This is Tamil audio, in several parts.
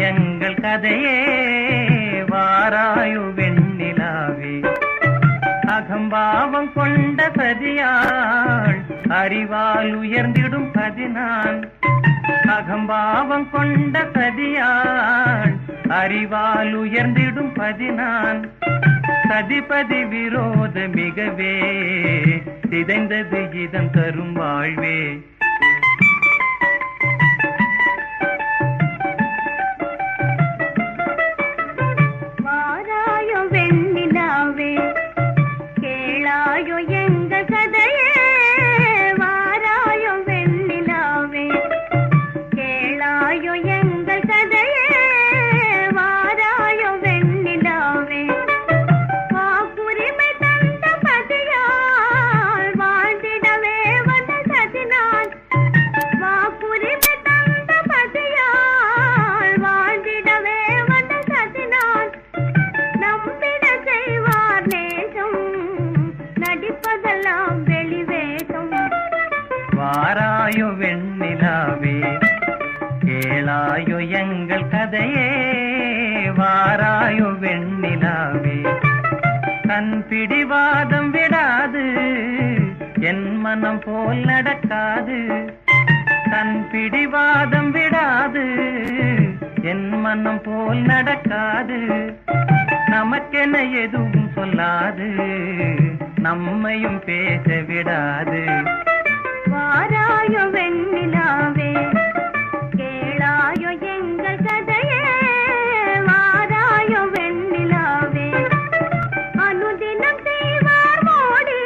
எங்கள் கதையே வாராயு வெண்ணிலாவே. அகம்பாவம் கொண்ட பதியாள் அறிவால் உயர்ந்திடும் பதினான். அகம்பாவம் கொண்ட பதியாள் அறிவால் உயர்ந்திடும் பதினான். சதிபதி விரோத மிகவே சிதைந்தது இதம் தரும் வாழ்வே. வாராயோ வெண்ணிலாவே கேளாயோ எங்கள் கதையே. வாராயோ வெண்ணிலாவே கேளாயோ எங்கள் கதையே. வாராயோ வெண்ணிலாவே வாக்குரிமை தந்த பதியால் வாழ்ந்திடவே வந்த சதினான். வாக்குரிமை தந்த பதியால் வாழ்ந்திடவே வந்த சதினான். நம்பிட செய்வார் நேசம் நடிப்பதெல்லாம் வெளிவேஷம். வாராயோ வெண்ணிலாவே கேளாயோ எங்கள் கதையே. வாராயோ வெண்ணிலாவே கண் பிடிவாதம் விடாது என் மனம் போல் நடக்காது. கண் பிடிவாதம் விடாது என் மனம் போல் நடக்காது. நமக்கென எதுவும் சொல்லாது நம்மையும் பேச விடாது. வாராயோ வெண்ணிலாவே கேளாயோ எங்கள் கதையே. வாராயோ வெண்ணிலாவே அனுதினம் செய்வார் மோடி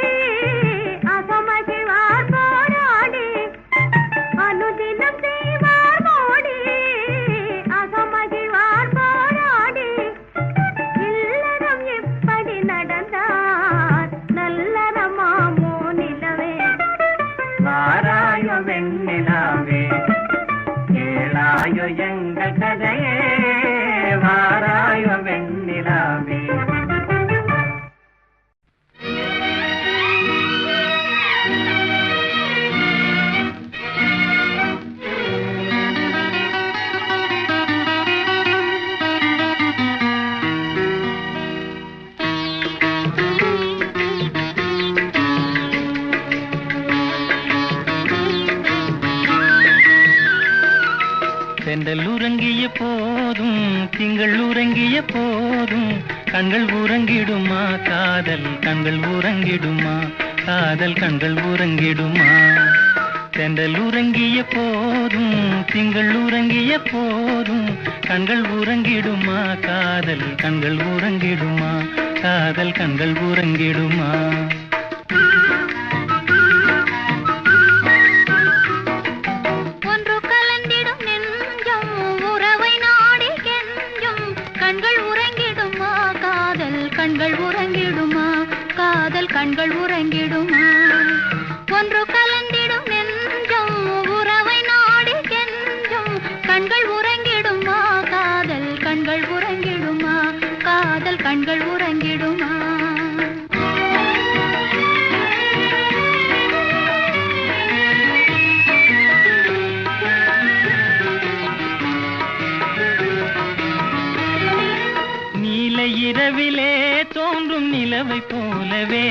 அகமகிழ்வார் போராடி. அனுதினம் செய்வார் மோடி அகமகிழ்வார் போராடி. இல்லறம் எப்படி நடந்தார் நல்லறமாமோ நிலவே. வாராயோ வெண்ணிலாவே கேளாயோ எங்கள் கதையே. வாராயோ வெண்ணிலாவே. தென்றல் உறங்கிய போதும் திங்கள் உறங்கிய போதும் கண்கள் உறங்கிடுமா காதல் கண்கள் உறங்கிடுமா காதல் கண்கள் உறங்கிடுமா. தென்றல் உறங்கிய போதும் திங்கள் உறங்கிய போதும் கண்கள் உறங்கிடுமா காதல் கண்கள் உறங்கிடுமா காதல் கண்கள் உறங்கிடுமா. கண்கள் உறங்கிடுமா காதல் கண்கள் உறங்கிடுமா. ஒன்று கலந்திடும் நெஞ்சம் உறவை நாடி கெஞ்சும் கண்கள் உறங்கிடுமா காதல் கண்கள் உறங்கிடுமா காதல் கண்கள் உறங்கிடுமா. இரவிலே தோன்றும் நிலவை போலவே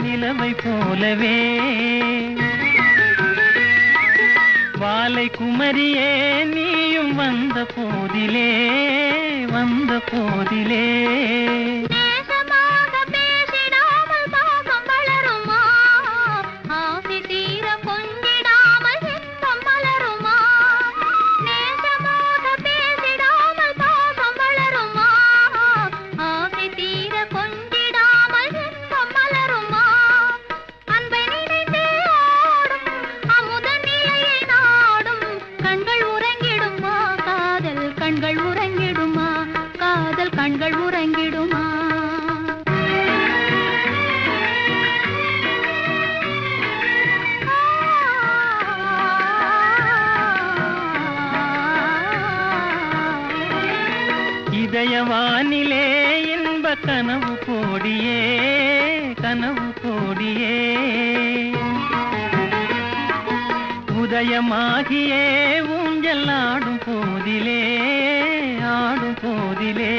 நிலவை போலவே வாலை குமரியே நீயும் வந்த போதிலே வந்த போதிலே. கண்கள் உறங்கிடுமா காதல் கண்கள் உறங்கிடுமா. இதயவானிலே இன்ப கனவு கோடியே கனவு கோடியே உதயமாகியே ஊஞ்சல் ஆடும் போதிலே போதிலே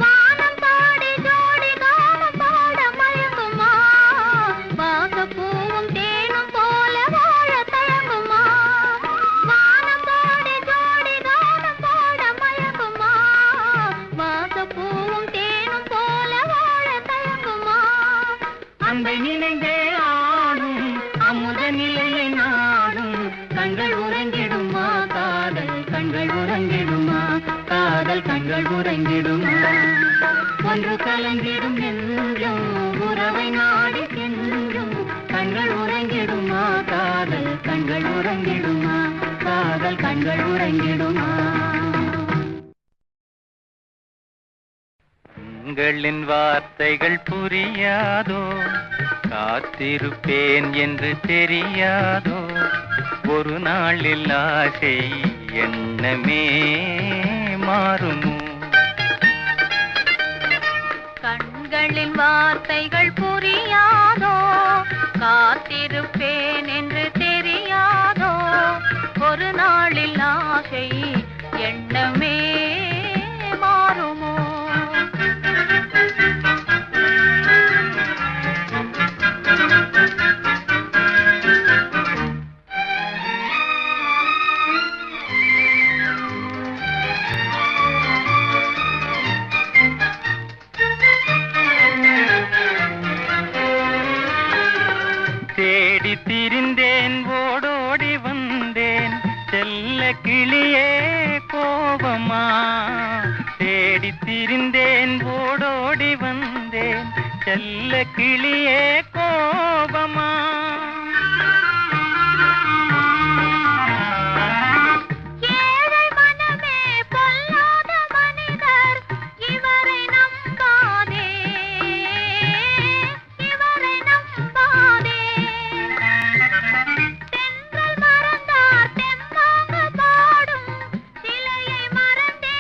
வானம் பாடி ஜோடி கானம் பாட மயங்குமா வாசப்பூவும் தேனும் போல வாழ தயங்குமா வானம் பாடி ஜோடி கானம் பாட மயங்குமா வாசப்பூவும் தேனும் போல வாழ தயங்குமா அந்த நினைந்தே ஆடும் அமுத நிலையை நாடும் கண்கள் உறங்கிடுமா காதல் கண்கள் உறங்கிடுமா காதல் கண்கள் உறங்கிடுமா ஒன்று கலந்திடும் என்றும் உறவை நாடி சென்றும் கண்கள் உறங்கிடுமா காதல் கண்கள் உறங்கிடுமா காதல் கண்கள் உறங்கிடுமா உங்களின் வார்த்தைகள் புரியாதோ காத்திருப்பேன் என்று தெரியாதோ ஒரு நாளில் ஆசை எண்ணமே மாறுமோ கண்களின் வார்த்தைகள் புரியாதோ காத்திருப்பேன் என்று தெரியாதோ ஒரு நாளில் ஆசை எண்ணமே மாறுமோ தேடி திரிந்தேன் ஓடோடி வந்தேன் செல்ல கிளியே கோபமா தேடி திரிந்தேன் ஓடோடி வந்தேன் செல்ல கிளியே கோபமா ஏழை மனமே பொல்லாத மனிதர் இவரை நம்பாதே இவரை நம்பாதே தென்றல் மறந்தார் தெம்மாக பாடும் சிலையை மறந்தே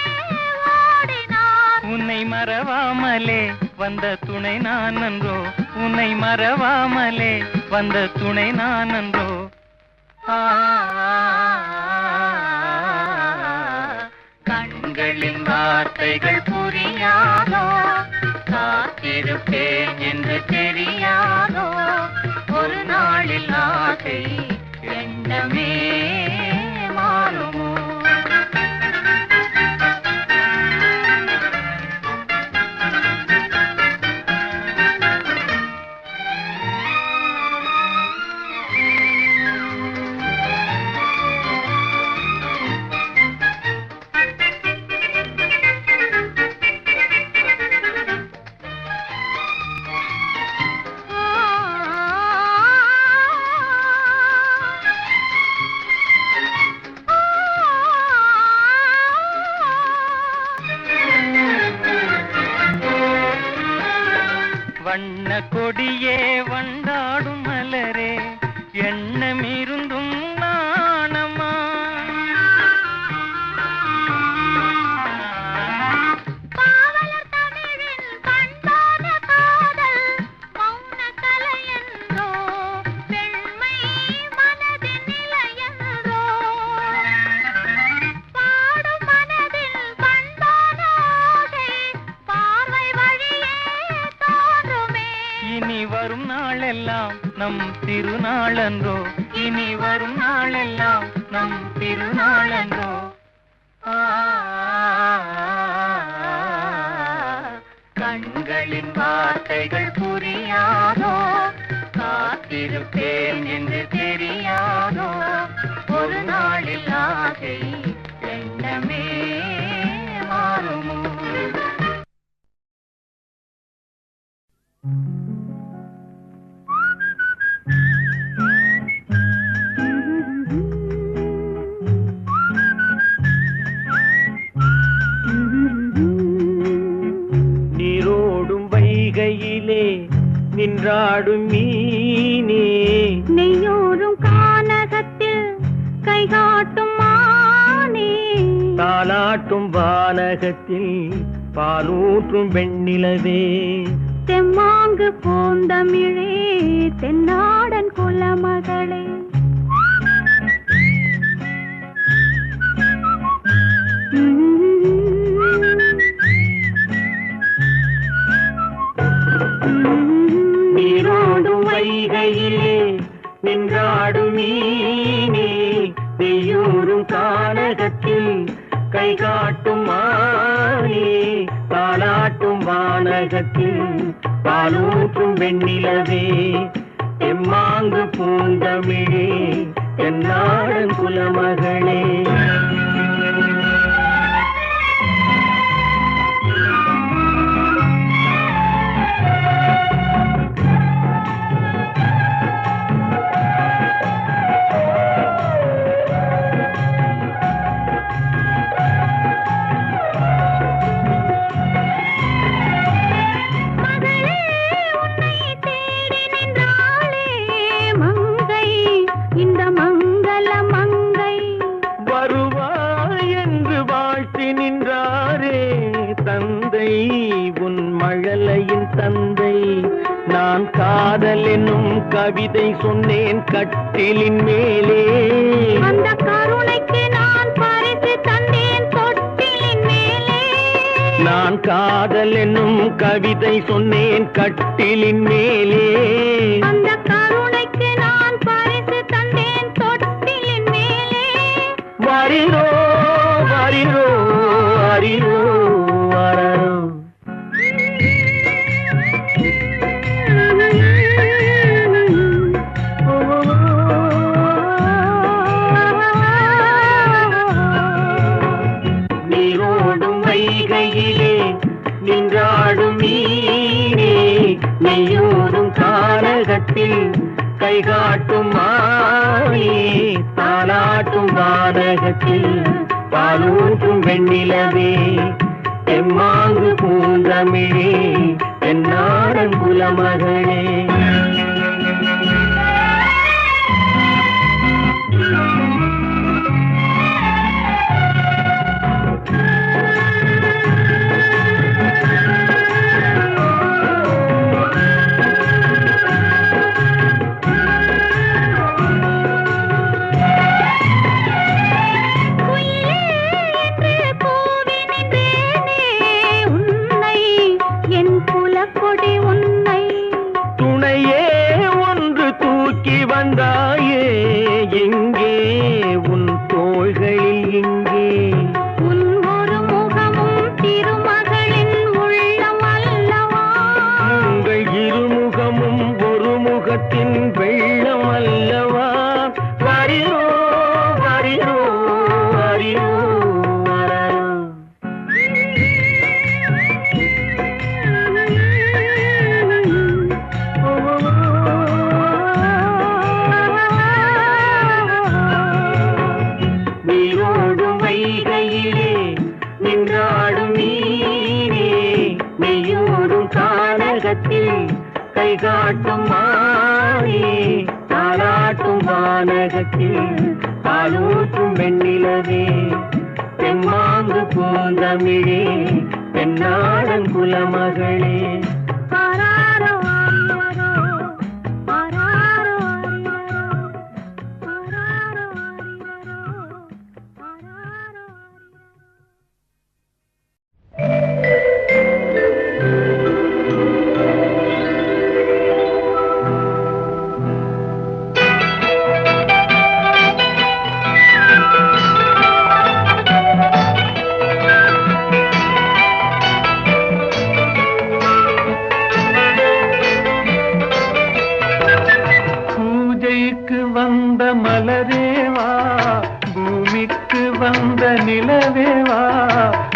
ஓடினார் உன்னை மறவாமலே வந்த துணை நான் அன்றோ உன்னை மறவாமலே வந்த துணை நான் அன்றோ கண்களின் வார்த்தைகள் புரியாதோ காத்திருப்பேன் என்று தெரியாதோ ஒரு நாளில் ஆசை எண்ணமே மாறுமோ வண்ண கொடியே வண்டாடும் மலரே எண்ணம் இருந்தும் நாணமா பாவலர் தமிழின் பண்பான காதல் மௌன கலையென்றோ பெண்மை மனதின் நிலையென்றோ பாடும் மனதில் பண்பான ஆசை பார்வை வழியே தோன்றுமே இனி வரும் நாளெல்லாம் நம் திருநாளன்றோ இனி வரும் நாளெல்லாம் நம் திருநாளன்றோ கண்களின் வார்த்தைகள் புரியாதோ காத்திருப்பேன் என்று தெரியாதோ ஒரு நாளில் ஆசை எண்ணமே மாறுமோ நீரோடும் வைகையிலே நின்றாடும் மீனே நெய்யோரும் கானகத்தில் கைகாட்டும் மானே தாலாட்டும் வானகத்தில் பாலூற்றும் வெண்ணிலவே தெம்மாங்கு பூந்தமிழே தென்னாடன் குலமகளே கைகாட்டும் மானே தாலாட்டும் வானகத்தில் பாலூற்றும் வெண்ணிலவே எம்மாங்கு பூந்தமிழே என்னாடன் குலமகளே. நான் காதல் என்னும் கவிதை சொன்னேன் கட்டிலின் மேலே, அந்த கருணைக்கு நான் பரிசு தந்தேன் தொட்டிலின் மேலே. நான் காதல் என்னும் கவிதை சொன்னேன் கட்டிலின் மேலே, அந்த கருணைக்கு நான் பரிசு தந்தேன் தொட்டிலின் மேலே. வரிரோ வரிரோ வரிரோ வரரோ. நின்றாடும் மீனே நெய்யோடும் கானகத்தில் கைகாட்டும் மானே தாலாட்டும் வானகத்தில் பாலூற்றும் வெண்ணிலவே எம்மாங்கு பூந்தமிழே என்னாடன் குலமகளே. வந்தாயே எங்கே உன் தோள்களில் இங்கே உன் ஒரு முகமும் திருமகளின் உள்ளம் அல்லவா. உங்கள் இருமுகமும் ஒரு முகத்தின் வெள்ளம் அல்லவா. வரிரோ வரிரோ வரிரோ வரரோ. நின்றாடும் மீனே நெய்யோடும் கானகத்தில் கைகாட்டும் மானே தாலாட்டும் வானகத்தில் பாலூற்றும் வெண்ணிலவே தெம்மாங்கு பூந்தமிழே தென்னாடன் குலமகளே. வந்த மலரேவா பூமிக்கு வந்த நிலவேவா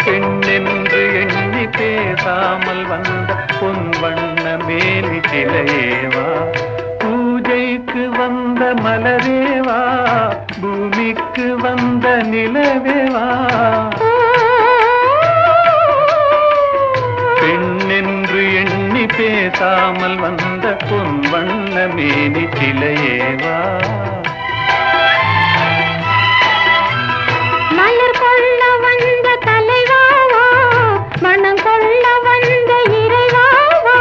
பெண்ணென்று எண்ணி பேசாமல் வந்த பொன் வண்ண மேனி சிலையேவா. பூஜைக்கு வந்த மலரேவா பூமிக்கு வந்த நிலவேவா பெண்ணென்று எண்ணி பேசாமல் வந்த பொன் வண்ண மேனி சிலையேவா. மலர் கொள்ள வந்த தலைவாவா மனம் கொள்ள வந்த இறைவாவா.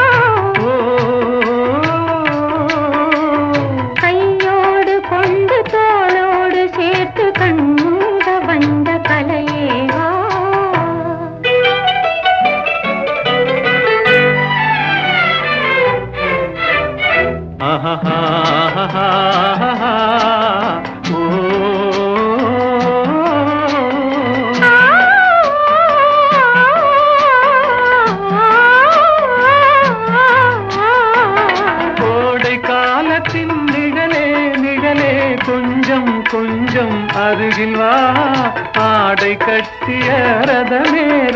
கையோடு கொண்டு தோளோடு சேர்த்து கண்மூட வந்த கலையேவா. ஆஹா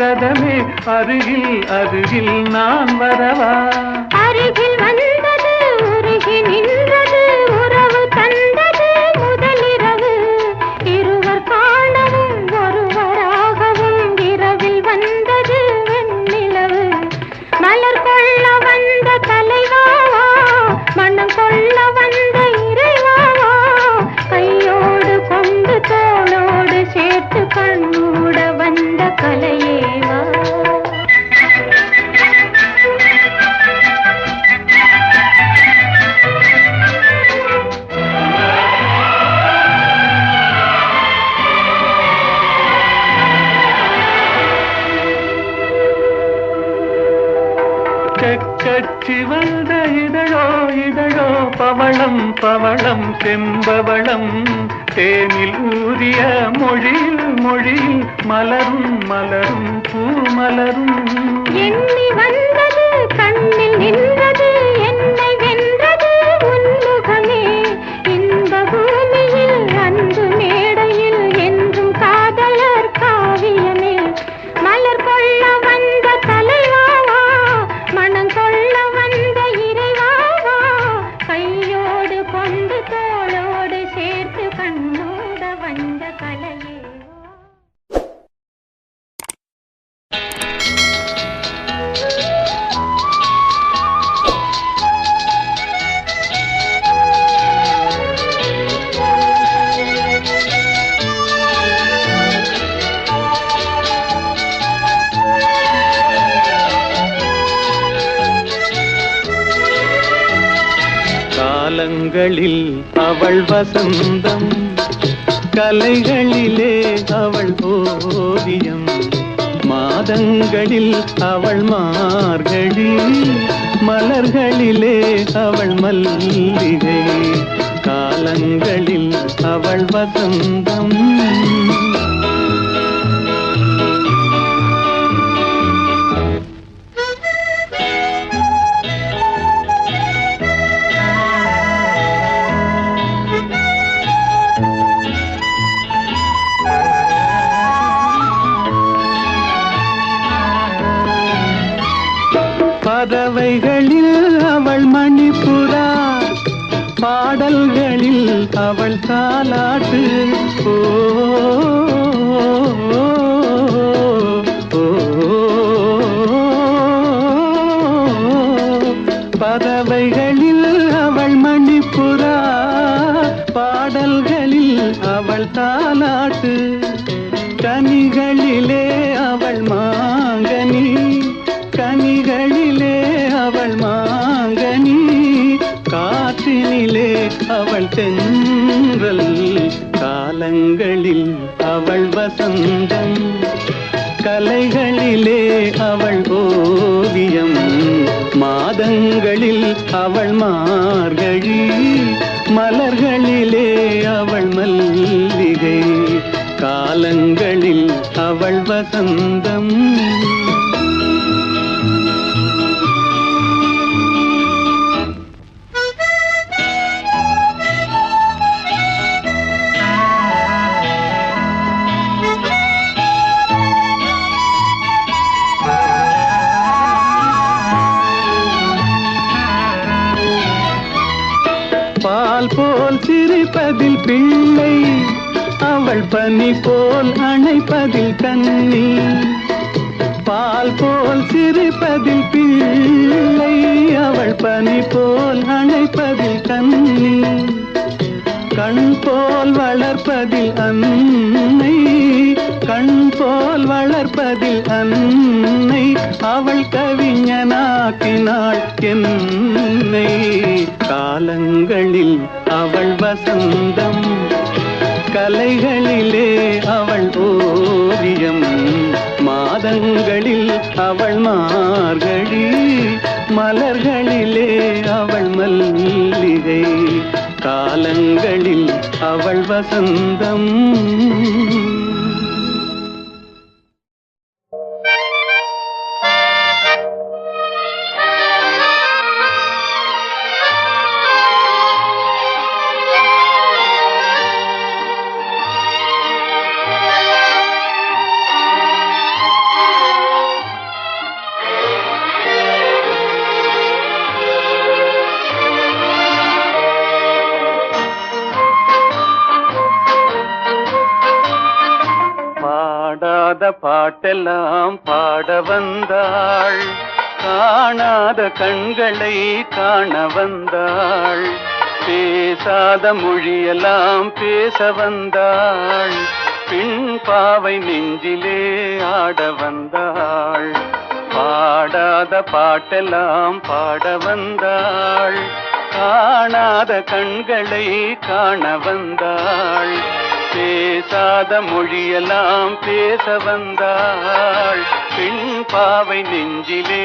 மரகதமே அருகில் அருகில் நான் வரவா? அருகில் வந்தது உருகி நின்றது உறவு தந்தது முதலிரவு இருவர் காணவும் ஒருவராகவும் இரவில் வந்தது வெண்ணிலவு மலர் கொள்ள வந்த தலைவாவா மனம் கொள்ள வந்த இறைவாவா கையோடு கொண்டு தோளோடு சேர்த்து கண்ணூட வந்த கலையேவா கச்சி வந்த இதழோ இதழோ பவளம் பவளம் செம்பவளம் தேனில் ஊதிய மொழியில் மொழியில் மலரும் மலரும் பூமலரும் எண்ணி வந்தது கண்ணில் நின்றது என்னை வென்றது உன்முகமே இன்ப பூமியில் அன்பு மேடையில் என்றும் காதலர் காவியமே மலர் கொள்ள வந்த தலைவாவா மனம் கொள்ள வந்த இறைவாவா கையோடு கொண்டு தோளோடு சேர்த்து கண்ணோட வந்த கலையேவா காலங்களில் அவள் வசந்தம் கலைகளிலே அவள் ஓவியம் மாதங்களில் அவள் மார்கழி மலர்களிலே அவள் மல்லிகை காலங்களில் அவள் வசந்தம் பறவைகளில் அவள் மணிப்புறா பாடல்களில் அவள் தாலாட்டு ஓ பறவைகளில் அவள் மணிப்புறா பாடல்களில் அவள் தாலாட்டு கனிகளிலே அவள் மாங்கனி கனிகளிலே அவள் மாங்கனி காற்றினிலே அவள் தென்றல் காலங்களில் அவள் வசந்தம் கலைகளிலே அவள் ஓவியம் மாதங்களில் அவள் மார்கழி மலர்களிலே அவள் மல்லிகை காலங்களில் அவள் வசந்தம் பால் போல் சிரிப்பதில் பிள்ளை அவள் பனி போல் அணைப்பதில் கண்ணி பால் போல் சிரிப்பதில் பிள்ளை அவள் பனி போல் அணைப்பதில் கண்ணி கண் போல் வளர்ப்பதில் அன்னை கண் போல் வளர்ப்பதில் அன்னை அவள் கவிஞனாக்கினாள் என்னை காலங்களில் அவள் வசந்தம் கலைகளிலே அவள் ஓவியம் மாதங்களில் அவள் மார்கழி மலர்களிலே அவள் மல்லிகை காலங்களில் அவள் வசந்தம் பாட்டெல்லாம் பாட வந்தாள், காணாத கண்களை காண வந்தாள், பேசாத மொழியெல்லாம் பேச வந்தாள், பின் பாவை நெஞ்சிலே ஆட வந்தாள், பாடாத பாட்டெல்லாம் பாட வந்தாள், காணாத கண்களை காண வந்தாள், பேசாத மொழியெல்லாம் பேச வந்தாள், பெண் பாவை நெஞ்சிலே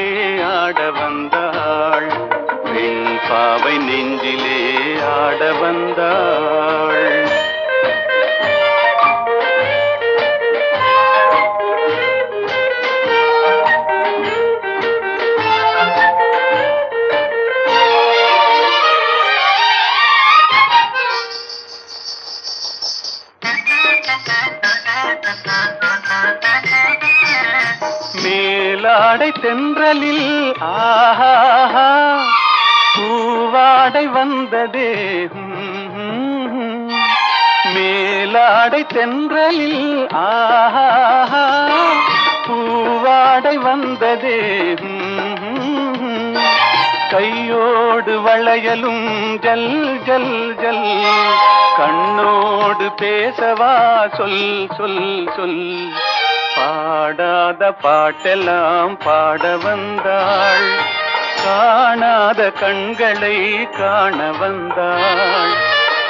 ஆட வந்தாள், பெண் பாவை நெஞ்சிலே ஆட வந்தாள். மேலாடை தென்றலில் ஆஹா பூவாடை வந்ததே, மேலாடை தென்றலில் ஆஹா பூவாடை வந்ததே, கையோடு வளையலும் ஜல் ஜல் ஜல், கண்ணோடு பேசவா சொல் சொல் சொல், பாடாத பாட்டெல்லாம் பாட வந்தாள், காணாத கண்களை காண வந்தாள்,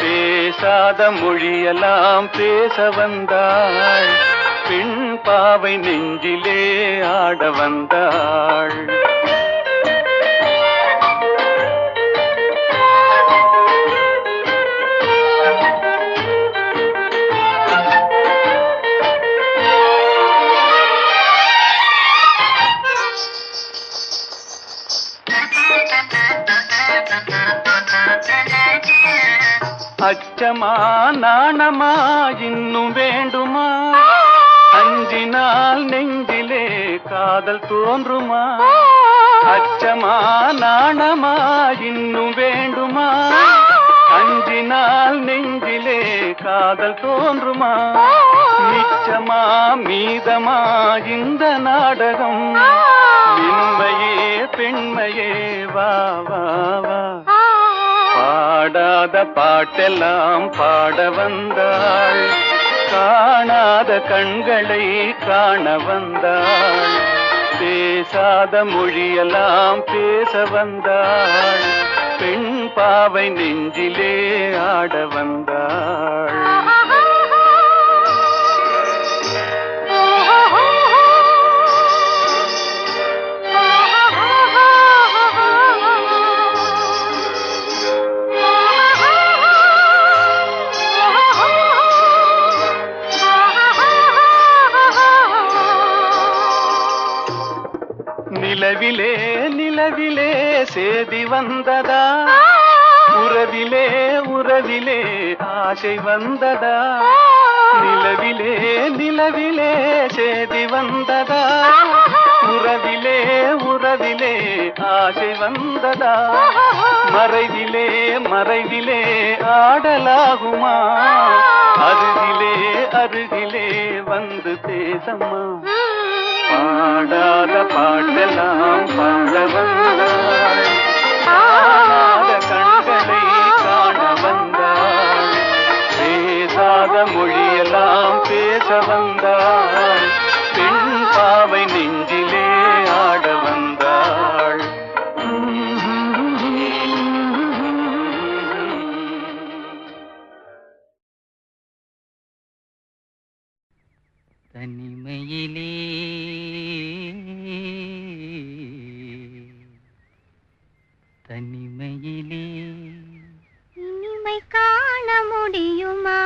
பேசாத மொழியெல்லாம் பேச வந்தாள், பெண் பாவை நெஞ்சிலே ஆட வந்தாள். அச்சமா நாணமா இன்னும் வேண்டுமா, அஞ்சினால் நெஞ்சிலே காதல் தோன்றுமா, அச்சமா நாணமா இன்னும் வேண்டுமா, அஞ்சினால் நெஞ்சிலே காதல் தோன்றுமா, நிச்சமா மீதமா இந்த நாடகம், இன்மையே பெண்மையே வா வா வா, பாடாத பாட்டெல்லாம் பாட வந்தாள், காணாத கண்களை காண வந்தாள், பேசாத மொழியெல்லாம் பேச வந்தாள், பெண் பாவை நெஞ்சிலே ஆட வந்தாள். நிலவிலே நிலவிலே சேதி வந்ததா, உறவிலே உறவிலே ஆசை வந்ததா, நிலவிலே நிலவிலே சேதி வந்ததா, உறவிலே உறவிலே ஆசை வந்ததா, மறைவிலே மறைவிலே ஆடலாகுமா, அருகிலே அருகிலே வந்து பேசம்மா, பாடாத பாட்டெல்லாம் பாட வந்தாள், காணாத கண்களை காண வந்தாள், பேசாத மொழியெல்லாம் பேச வந்தாள், பெண் பாவை நெஞ்சிலே ஆட வந்தாள். தனிமையிலே தனிமையிலே இனிமை காண முடியுமா,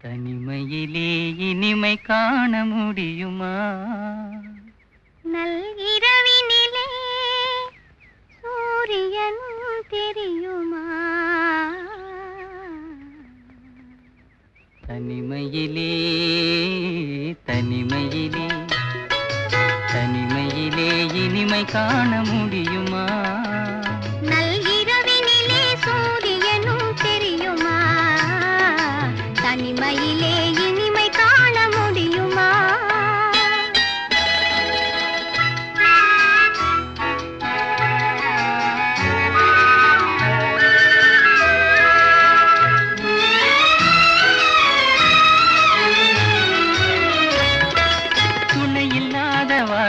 தனிமையிலே இனிமை காண முடியுமா, நல்இரவினிலே சூரியன் தெரியுமா, தனிமையிலே தனிமையிலே தனிமையிலே இனிமை காண முடியுமா, நல்இரவினிலே சூரியனும் தெரியுமா, தனிமையிலே இனிமை காண முடியுமா.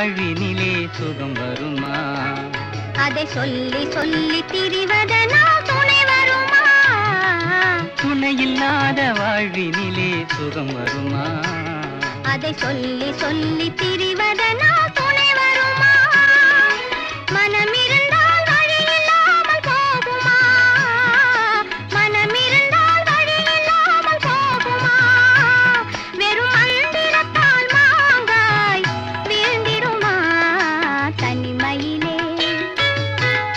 வாழ்வினிலே சுகம் வருமா? அதை சொல்லி சொல்லி திரிவதனால் துணை வருமா? துணையில்லாத வாழ்வினிலே சுகம் வருமா? அதை சொல்லி சொல்லி திரிவதனால் துணை வருமா? மனமிருந்தால் வழி இல்லாமல் போகுமா? மனமிருந்தால் வழி இல்லாமல் போகுமா? வெறும் மந்திரத்தால் மாங்காய் வீழ்ந்திடுமா? தனிமையிலே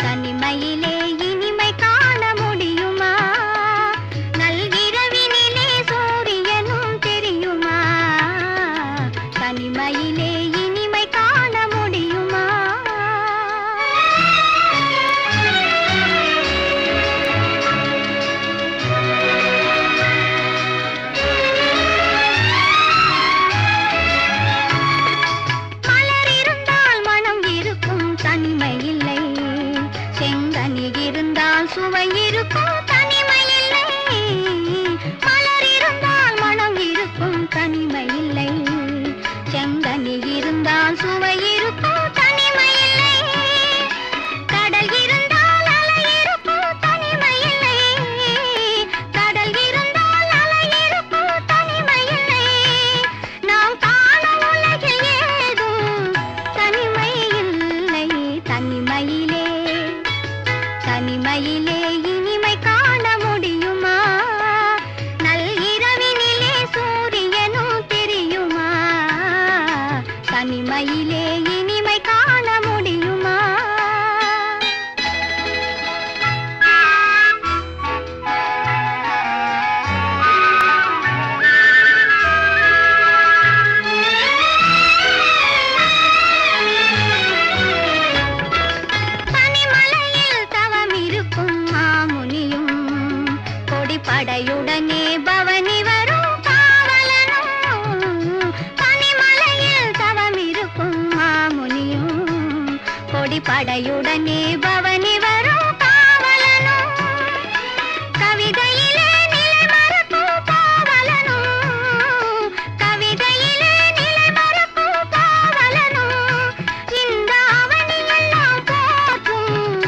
தனிமையிலே இனிமை காண முடியுமா? நல்கிரவினிலே சூரியனும் தெரியுமா? தனிமையிலே இனிமை காண முடியுமா? மலர் இருந்தால் மனம் இருக்கும் தனிமை இல்லை. செங்கனி இருந்தால் சுவை இருக்கும் தனிமை இல்லை. மலர் இருந்தால் மனம் இருக்கும் தனிமை இல்லை. செங்கனி இருந்தால் சுவை இருக்கும் தனிமை இல்லை. கடல் இருந்தால் அலை இருக்கும் தனிமை இல்லை. கடல் இருந்தால் அலை இருக்கும் தனிமை இல்லை. நாம் காணும் உலகில் ஏதும் தனிமை இல்லை. தனிமையிலே தனிமையிலே இனிமை காண முடியுமா? நல்கிரவினிலே சூரியனும் தெரியுமா? தனிமையிலே இனிமை காண முடியுமா? பனிமலையில் தவம் இருக்கும் மாமுனியும் கொடிப்படையுடனே பவனி வரும் காவலனும். பனிமலையில் தவம் இருக்கும் மாமுனியும் கொடிப்படையுடனே பவனி வரும் காவலனும். கவிதையிலே நிலை மறக்கும் காவலனும். கவிதையிலே நிலை மறக்கும் காவலனும். இந்த அவனியெல்லாம் போற்றும்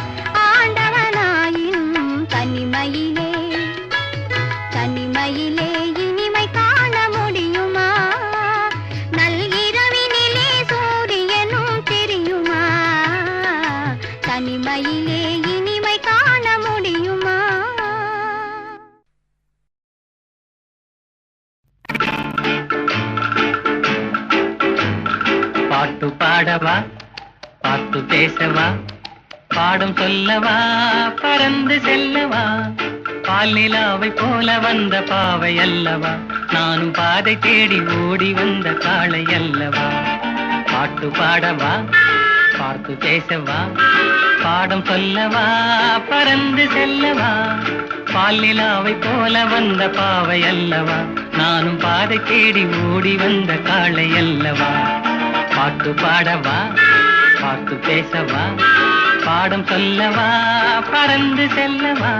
ஆண்டவனாயினும் தனிமையிலே தனிமையிலே இனிமை காண முடியுமா? நல்கிரவினிலே சூரியனும் தெரியுமா? தனிமையிலே இனிமை காண முடியுமா? பாட்டு பாடவா, பாட்டு பேசவா, பாடும் சொல்லவா, பறந்து செல்லவா? பால் நிலாவை போல வந்த பாவை அல்லவா? நானும் பாதை தேடி ஓடி வந்த காளை அல்லவா? பாட்டு பாடவா, பார்த்து பேசவா, பாடம் சொல்லவா, பறந்து செல்லவா? பால் நிலாவை போல வந்த பாவை அல்லவா? நானும் பாதை தேடி ஓடி வந்த காளை அல்லவா? பாட்டு பாடவா, பார்த்து பேசவா, பாடம் சொல்லவா, பறந்து செல்லவா?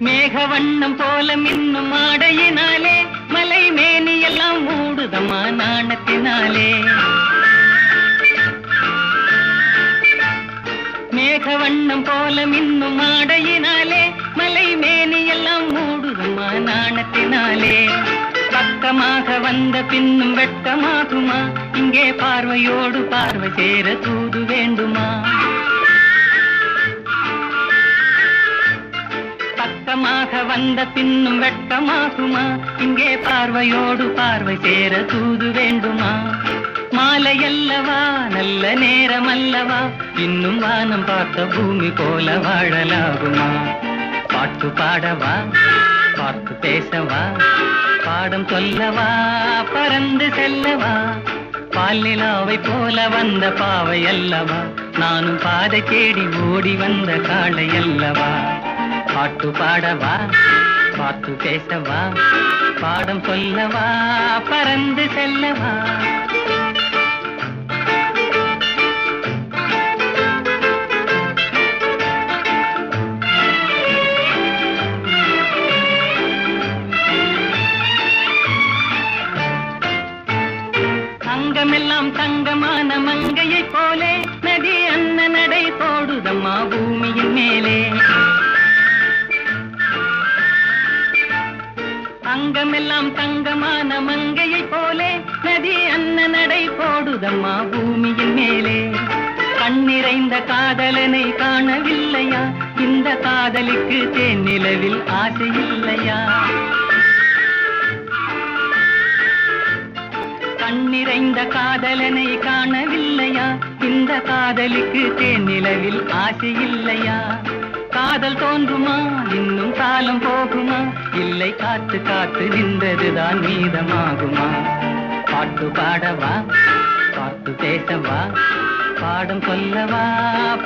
மேகவண்ணம் போல மின்னும் ஆடையினாலே மலை மேனியெல்லாம் மூடுதம்மா நாணத்தினாலே. மேகவண்ணம் போல மின்னும் ஆடையினாலே மலை மேனியெல்லாம் மூடுதம்மா நாணத்தினாலே. பக்கமாக வந்த பின்னும் வெட்கமாகுமா? இங்கே பார்வையோடு பார்வை சேர தூது வேண்டுமா? பக்கமாக வந்த பின்னும் வெட்கமாகுமா? இங்கே பார்வையோடு பார்வை சேர தூது வேண்டுமா? மாலையல்லவா, நல்ல நேரம் அல்லவா? இன்னும் வானம் பார்த்த பூமி போல வாழலாகுமா? பாட்டு பாடவா, பார்த்து பேசவா, பாடம் சொல்லவா, பறந்து செல்லவா? பால் நிலாவை போல வந்த பாவை அல்லவா? நானும் பாதை தேடி ஓடி வந்த காளை அல்லவா? பாட்டு பாடவா, பார்த்து பேசவா, பாடம் சொல்லவா, பறந்து செல்லவா? அங்கமெல்லாம் தங்கமான மங்கையை போலே நதி அன்ன நடை போடுதம்மா பூமியின் மேலே. அங்கமெல்லாம் தங்கமான மங்கையை போலே நதி அன்ன நடை போடுதம்மா பூமியின் மேலே. கண்ணிறைந்த காதலனை காணவில்லையா? இந்த காதலிக்கு தேன் நிலவில் ஆசை இல்லையா? கண்ணிறைந்த காதலனை காணவில்லையா? இந்த காதலிக்கு தேன் நிலவில் ஆசை இல்லையா? காதல் தோன்றுமா? இன்னும் காலம் போகுமா? இல்லை, காத்து காத்து நின்றதுதான் மீதமாகுமா? பாட்டு பாடவா? பாட்டு பேசவா? பாடம் சொல்லவா?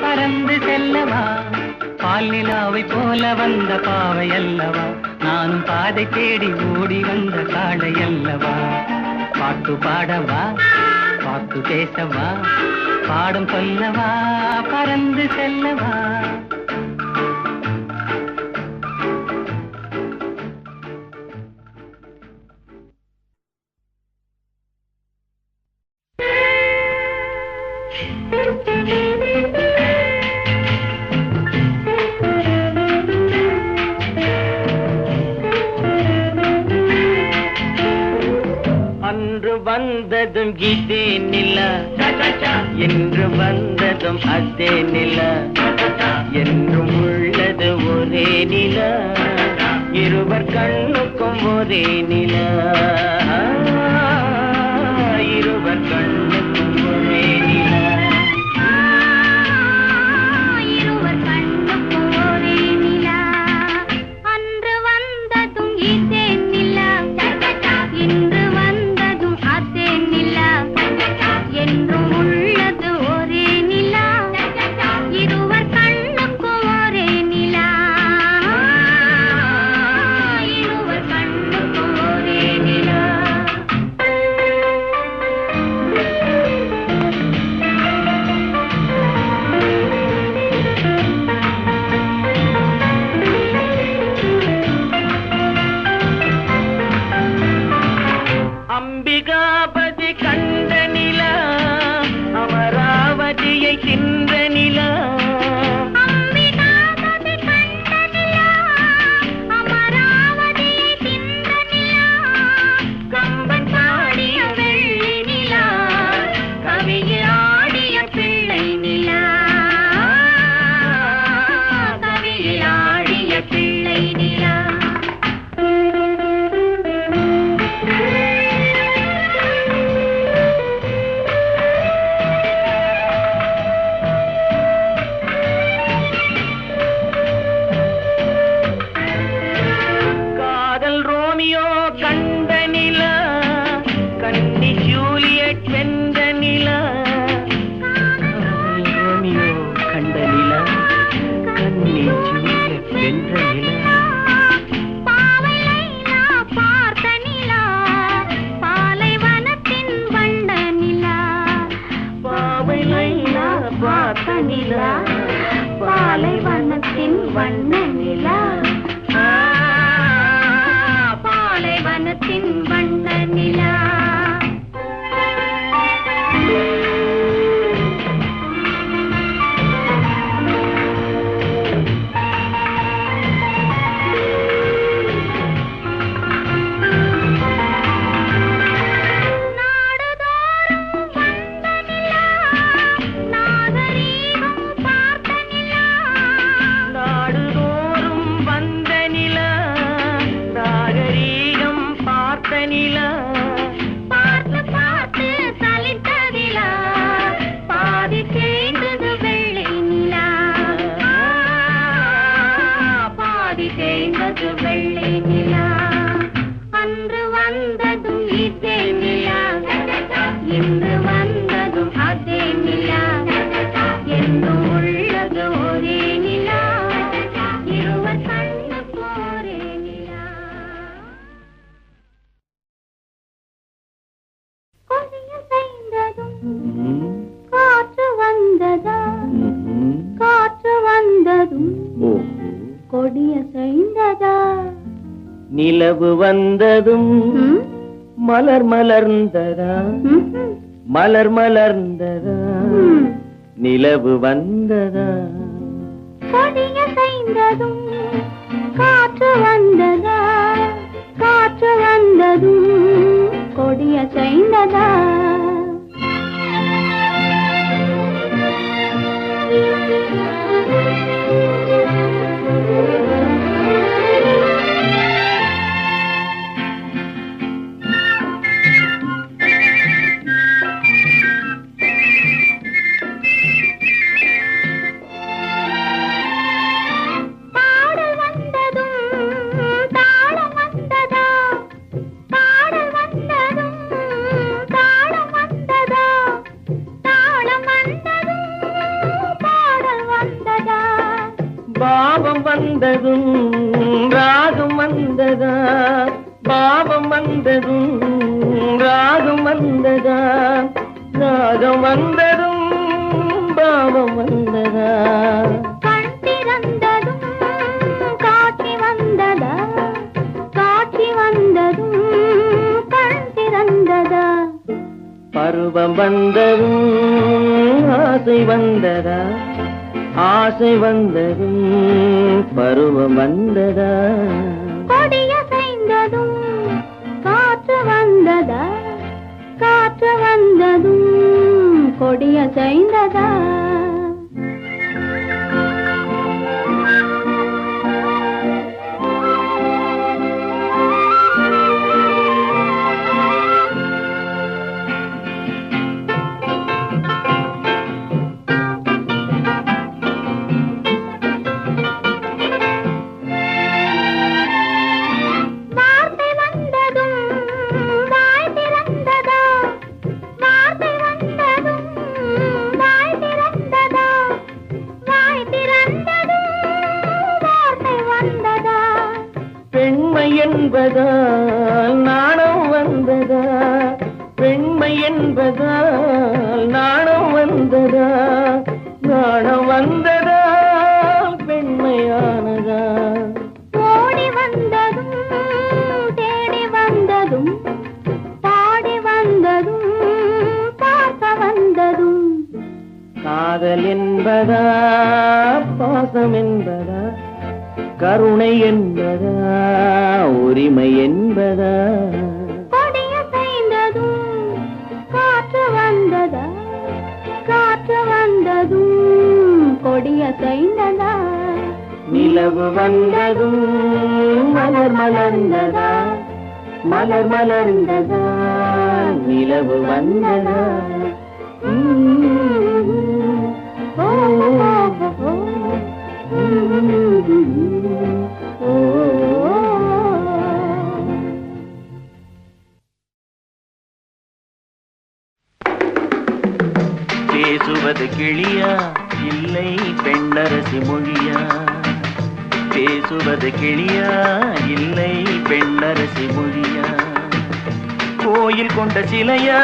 பறந்து செல்லவா? பால் நிலாவை போல வந்த பாவை அல்லவா? நானும் பாதை தேடி ஓடி வந்த காடை அல்லவா? பாட்டு பாடவா? பாட்டு பேசவா? பாடம் சொல்லவா? பறந்து செல்லவா? அன்று வந்ததும் இதே நிலா, என்று வந்ததும் அதே நிலா, என்றும் உள்ளது ஒரே நிலா, இருவர் கண்ணுக்கும் ஒரே நிலா, இருவர் கண்ணுக்கும் ஒரே நிலா. அம்பிகாபதி கண்ட நிலா, அமராவதியை தின்ற நிலா, அம்பிகாபதி கண்ட நிலா, அமராவதியை தின்ற நிலா, கம்பன் பாடிய வெள்ளி நிலா, கவியில் ஆடிய பிள்ளை நிலா, கவியில் ஆடிய பிள்ளை நிலா. கண்ட நிலா, கண்ணி ஜூலியட் வென்ற நிலா, ரோமியோ கண்ட நிலா, கண்ணி ஜூலியட் வென்ற நிலா, பாவை லைலா பார்த்த நிலா, பாலைவனத்தின் வண்ண நிலா, பாவை லைலா பார்த்த நிலா, பாலைவனத்தின் வண்ண நிலா, பாலைவனத்தின் வண்ண நிலா. பார்த்து பார்த்து சலித்ததிலா, பாதி தேய்ந்தது வெள்ளை நிலா, பாதி தேய்ந்தது வெள்ளை நிலா. அன்று வந்ததும் இதே நிலா, இன்று வந்ததும் அதே நிலா, என்றும் உள்ளது ஒரே நிலா, இருவர் கண்ணுக்கு ஒரே நிலா. காற்று வந்ததா, காற்று வந்ததும் கொடிய செய்ததா, நிலவு வந்ததும் மலர் மலர்ந்ததா, மலர் மலர்ந்ததா நிலவு வந்ததா கொடிய செய்ததும் காற்று வந்ததா காற்று வந்ததும் கொடிய செய்ததா பாவம் வந்ததும் ராகம் வந்ததா பாவம் வந்ததும் ராகம் வந்ததா ராகம் வந்ததும் பாவம் வந்ததா கண் திறந்ததும் காட்சி வந்ததா காட்சி வந்ததும் கண் திறந்ததா பருவம் வந்ததும் ஆசை வந்ததா ஆசை வந்ததும் பருவம் வந்ததா கொடிய செய்ததும் காற்று வந்ததா காற்று வந்ததும் கொடிய செய்ததா பெண்மை என்பதால் நாணம் வந்ததா பெண்மை என்பதால் நாணம் வந்ததா நாணம் வந்ததா பெண்மையானதா ஓடி வந்ததும் தேடி வந்ததும் பாடி வந்ததும் பார்க்க வந்ததும் காதல் என்பதா பாசம் என்பதா கருணை என்பதா உரிமை என்பதா கொடிய செய்ததும் காற்று வந்ததா காற்று வந்ததும் கொடிய செய்ததா நிலவு வந்ததும் மலர் மலர்ந்ததா மலர் மலர்ந்ததா நிலவு வந்ததா ஓ பேசுவது கிளியா இல்லை பெண்ணரசி மொழியா பேசுவது கிளியா இல்லை பெண்ணரசி மொழியா கோயில் கொண்ட சிலையா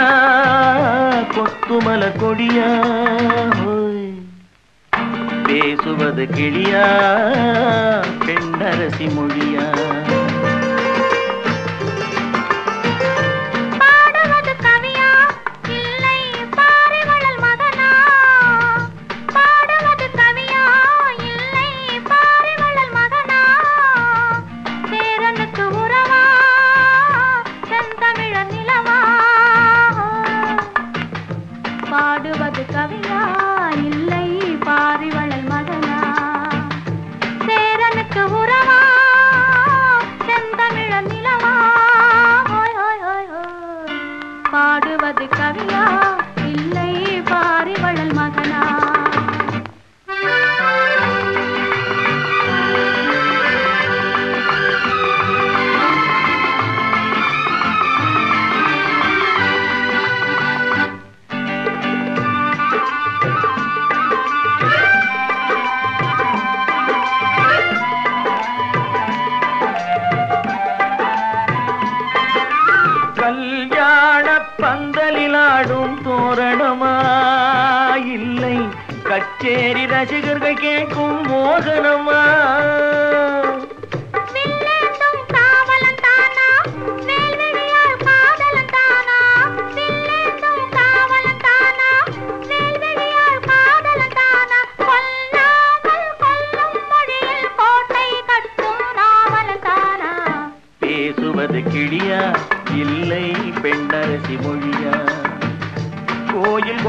கொத்துமல கொடியா பேசுவது கிளியா பெண்ணரசி மொழியா பாடுவது கவியா இல்லை பாரிவளல் மகனா பாடுவது கவியா இல்லை பாரிவளல் மகனா சேரனுக்கு உறவா செந்தமிழ நிலவா பாடுவது கவியா இல்லை பாரிவளல் மகனா சேரனுக்கு உறவா செந்தமிழ நிலவா பாடுவது கவியா இல்லை பாரிவளல் மகனா கல்யாண பந்தலிலாடும் தோரணமா இல்லை கச்சேரி ரசிகர்கள் கேட்கும் மோகனமா வில்லேந்தும் காவலன் தானா வேல்விழியால் காதலன் தானா வில்லேந்தும் காவலன்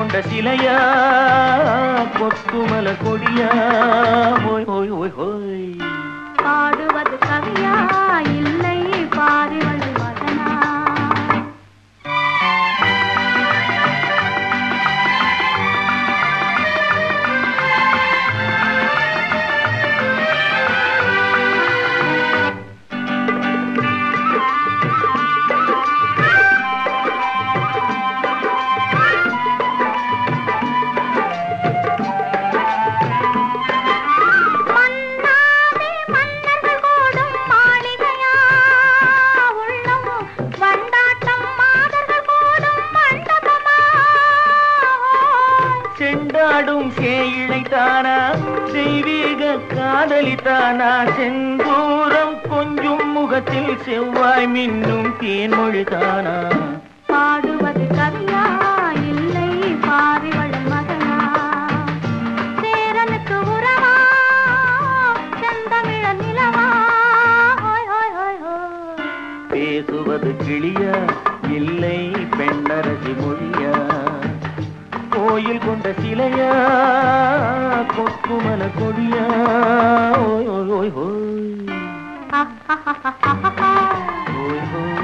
கொண்ட சிலையா கொத்துமல கொடியா ஓய் ஓய் ஓய் ஓய் பாடுவது கவியா இல்லை பாரிவள் மகனா செண்டாடும் சேயிழைத்தானா தெய்வீக காதலித்தானா செந்தூரம் கொஞ்சும் முகத்தில் செவ்வாய் மின்னும் தேன்மொழிதானா பாடுவது கவியா இல்லை பாரிவள் மகனா சேரனுக்கு உறவா செந்தமிழ நிலவா ஹோய் ஹோய் ஹோய் ஹோய் பேசுவது கிளியா இல்லை பெண்ணரசி மொழியா கோயில் கொண்ட சிலையா கொக்குமல கொடியா ஓய் ஓய் ஓய் ஓய் ஓய் ஓய்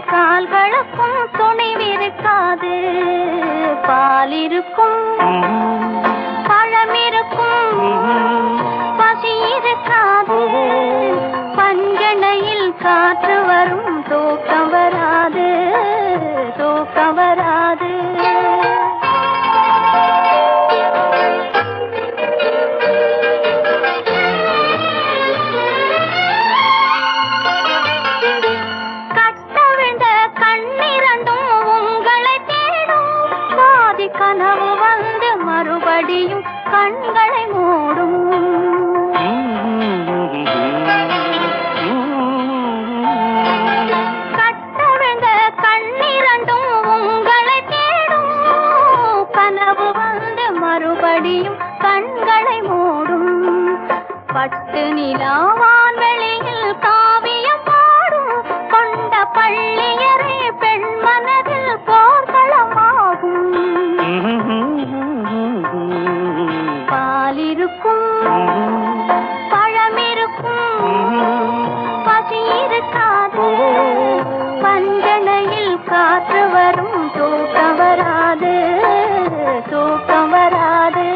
கால்களுக்கும் துணிவிருக்காது. பால் இருக்கும், பழம் இருக்கும், பசி இருக்காது. பஞ்சனையில் காற்று வரும், தூக்கம் வராது, தூக்கம் வராது. கனவு வந்து மறுபடியும் கண்களை மூடும். கட்டவிழ்ந்த கண்ணிரண்டும் உங்களை தேடும். கனவு வந்து மறுபடியும் கண்களை மூடும். பட்டு நிலாவான் வெளியில் காவியம் பாடும். கொண்ட பள்ளியறை பெண் மனதில் போர்களமாகும். பால் இருக்கும், பழம் இருக்கும், பசி இருக்காது. பஞ்சனையில் காற்று வரும், தூக்கம் வராது, தூக்கம் வராது.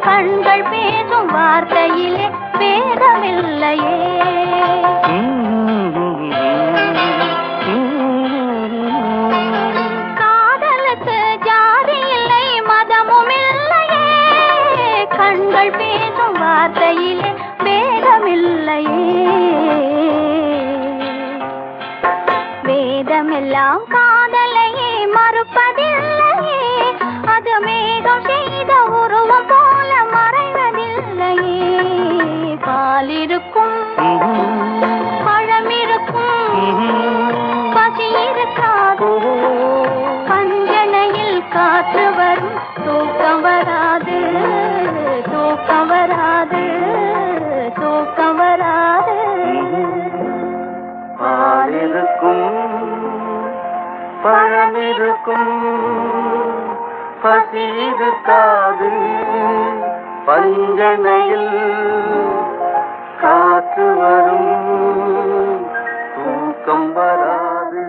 கண்கள் பேசும் வார்த்தையிலே வேதமில்லையே. காதலுக்கு ஜாதி இல்லை, மதமும் இல்லையே. கண்கள் பேசும் வார்த்தையிலே வேதமில்லையே. வேதமெல்லாம் காதலையே மறுப்பதில்லையே. அது மேகம் செய்த உருவம் போல மறைவதில்லையே. பால் இருக்கும், பழம் இருக்கும், பசி இருக்காது. பஞ்சனையில் காற்று வரும், தூக்கம் வராது, தூக்கம் வராது, தூக்கம் வராது. பால் இருக்கும், பழம் இருக்கும், பசி இருக்காது. பஞ்சனையில் காற்று வரும், தூக்கம் வராது.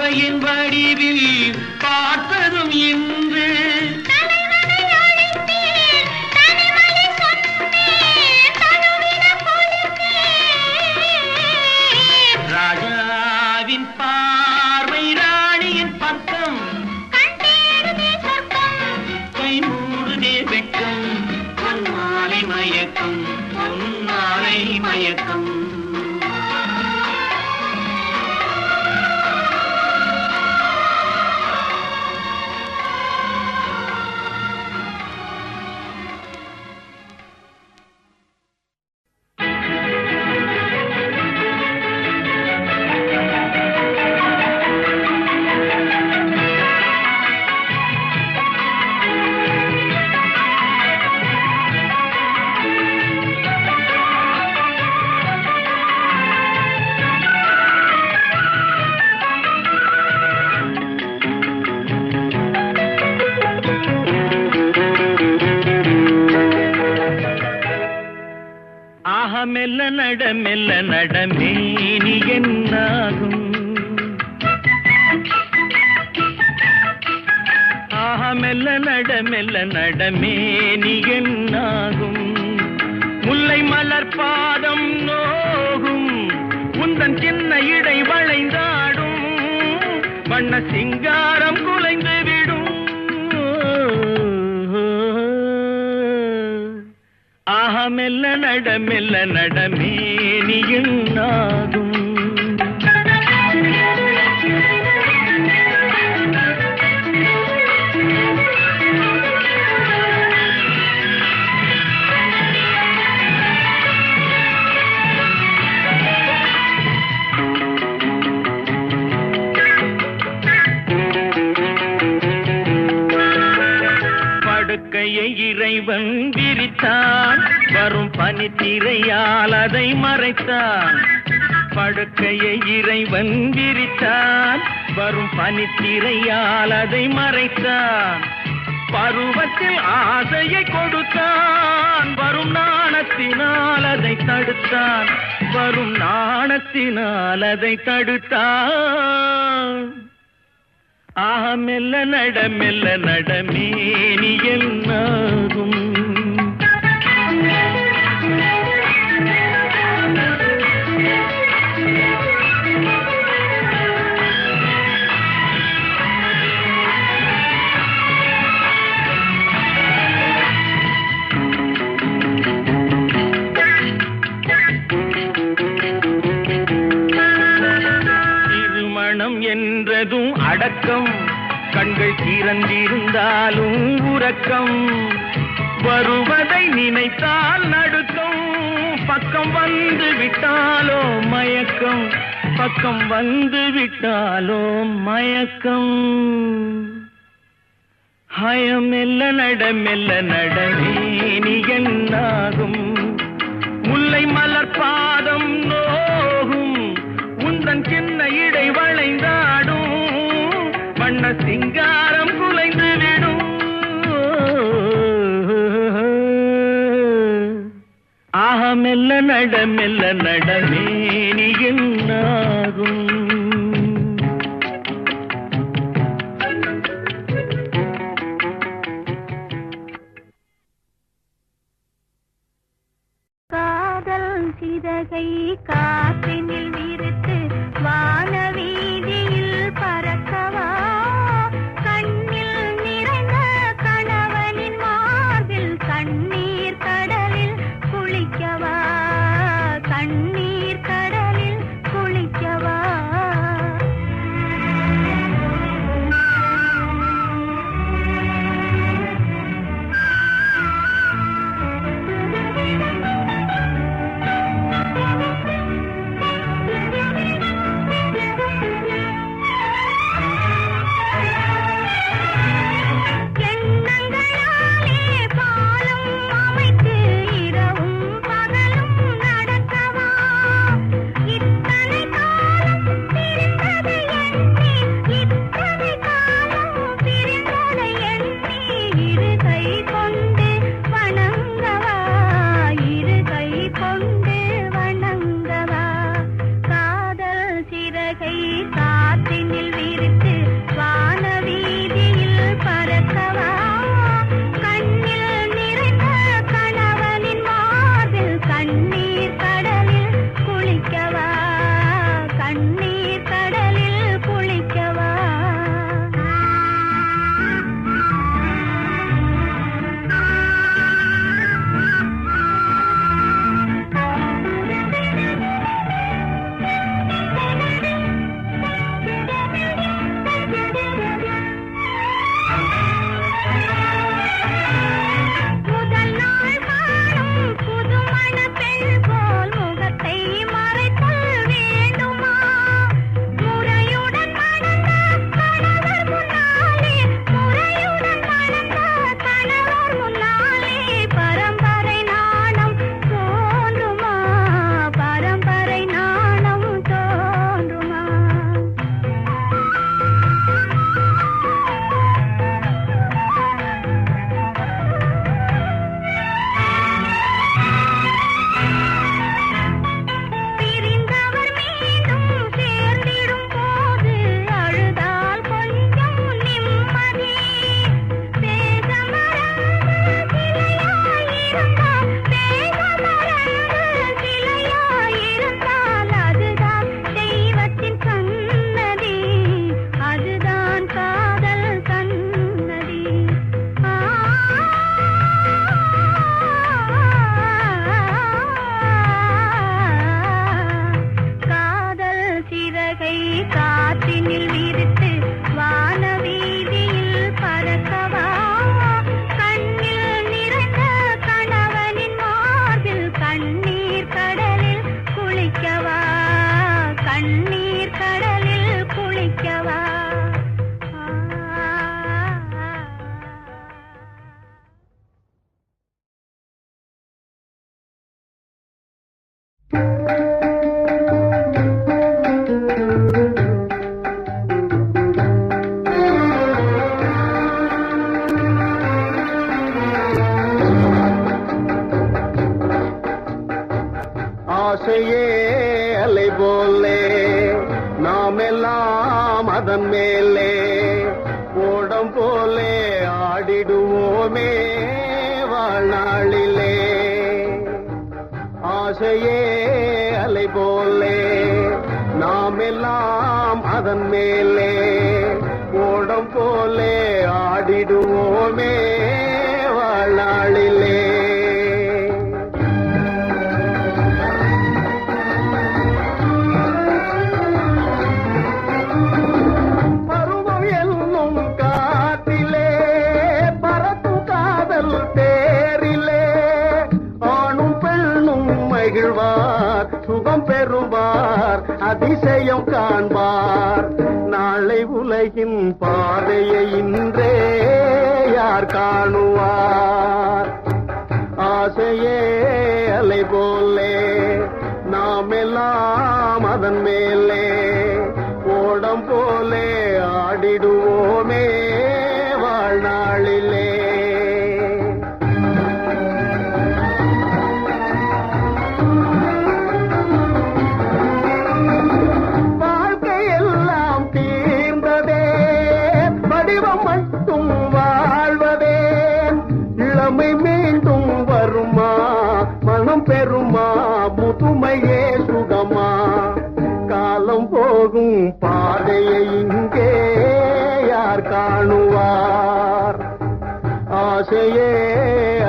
தாயின் வடிவில் பார்த்ததும் இன்று ராஜாவின் பார்வை ராணியின் பக்கம் கை மூடுதே வெட்கம் பொன்மாலை மயக்கம் பொன்மாலை மயக்கம் மெல்ல நடமேனி என்னாகும் மெல்ல நடமேனி என்னாகும் முல்லை மலர் பாதம் நோகும் உந்தன் சின்ன இடை வளைந்தாடும் வண்ண சிங்காரம் குலைந்து விடும் மெல்ல நடமேனி என்னாகும் படுக்கையை இறைவன் விரித்தான் வரும் பனித்திரையால் அதை மறைத்தான் படுக்கையை இறைவன் விரித்தான் வரும் பனித்திரையால் அதை மறைத்தான் பருவத்தில் ஆசையை கொடுத்தான் வரும் நாணத்தினால் அதை தடுத்தான் வரும் நாணத்தினால் அதை தடுத்தான் மெல்ல நடமேனி என்னாகும் திருமணம் என்றதும் அடக்கம் கண்கள் திறந்திருந்தாலும் உறக்கம் வருவதை நினைத்தால் நடுக்கம் பக்கம் வந்து விட்டாலோ மயக்கம் பக்கம் வந்து விட்டாலோ மயக்கம் மெல்ல நடமேனி என்னாகும் முல்லை மலர் பாதம் நோகும் உந்தன் சின்ன இடை வளைந்தாடும் வண்ண சிங்காரம் குலைந்து விடும் மெல்ல நடமேனி என்னாகும் காதல் சிறகை காற்றினில் விரித்து வானவீதியில் பறக்கவா கண்ணில் நிறைந்த கணவனின் மார்பில் கண்ணீர் கடலில் குளிக்கவா கண்ணீர் கடலில் காற்றினில் விரித்து வான வீதியில் பறக்கவா கண்ணில் நிறைந்த கணவனின் மார்பில் கண்ணீர் கடலில் குளிக்கவா கண்ணீர் கடலில் குளிக்கவா ஆசையே அலை போலே நாமெல்லாம் அதன் மேலே ஓடம் போலே ஆடிடுவோமே வாழ்நாளிலே ஆசையே அலை போலே நாமெல்லாம் அதன் மேலே ஓடம் போலே ஆடிடுவோமே வாழ்நாளிலே சுகம் பெறுவார் அதிசயம் காண்பார் நாளை உலகின் பாதையை இன்றே யார் காணுவார் ஆசையே அலை போலே நாமெல்லாம் அதன் மேலே ஓடம் போலே ஆடிடுவோமே வாழ்நாளிலே மட்டும் வாழ்வதே இளமை மீண்டும் வருமா மனம் பெறுமா முதுமையே சுகமா காலம் போகும் பாதையை இங்கே யார் காணுவார் ஆசையே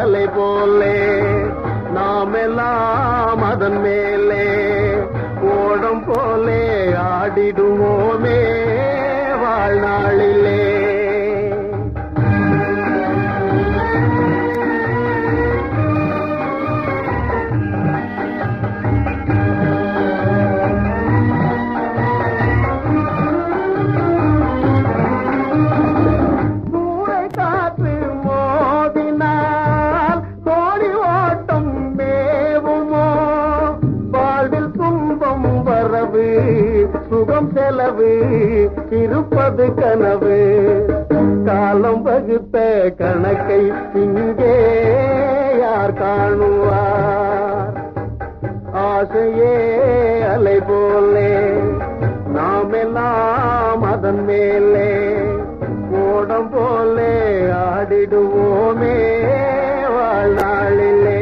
அலை போலே நாமெல்லாம் அதன் மேலே ஓடம் போலே ஆடிடுவோமே வாழ்நாளிலே சுகம் செலவு இருப்பது கனவு காலம் வகுத்த கணக்கை இங்கே யார் காணுவார் ஆசையே அலை போலே நாமெல்லாம் அதன் மேலே ஓடம் போலே ஆடிடுவோமே வாழ்நாளிலே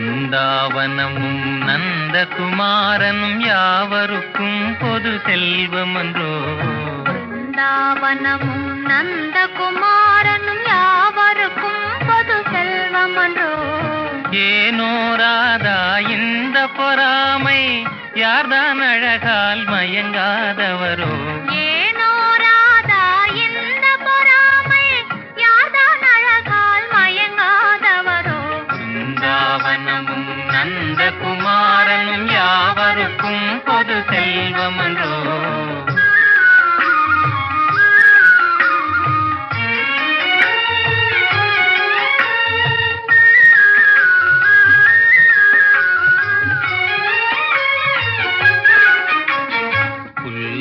பிருந்தாவனமும் நந்தகுமாரனும் யாவருக்கும் பொது செல்வமன்றோ பிருந்தாவனமும் நந்தகுமாரனும் யாவருக்கும் பொது செல்வமன்றோ ஏனோ ராதா இந்த பொறாமை யார்தான் அழகால் மயங்காதவரோ ஏனோ ராதா இந்த பொறாமை யார்தான் அழகால் மயங்காதவரோ பிருந்தாவனமும் நந்தகுமாரனும் யாவருக்கும் பொது செல்வமன்றோ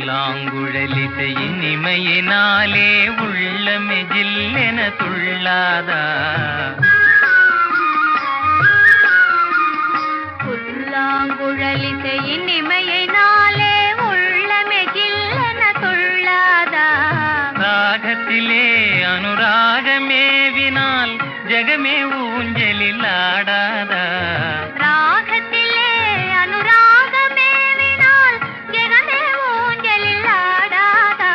புல்லாங்குழலிசை இனிமையினாலே உள்ளமே ஜில்லென துள்ளாதா குழலிசையின் இமையினாலே உள்ளமே கில்லென துள்ளாதா ராகத்திலே அனுராகமேவினால் ஜெகமே ஊஞ்சலில் ஆடாதா ராகத்திலே அனுராகமேவினால் ஜெகமே ஊஞ்சலில் ஆடாதா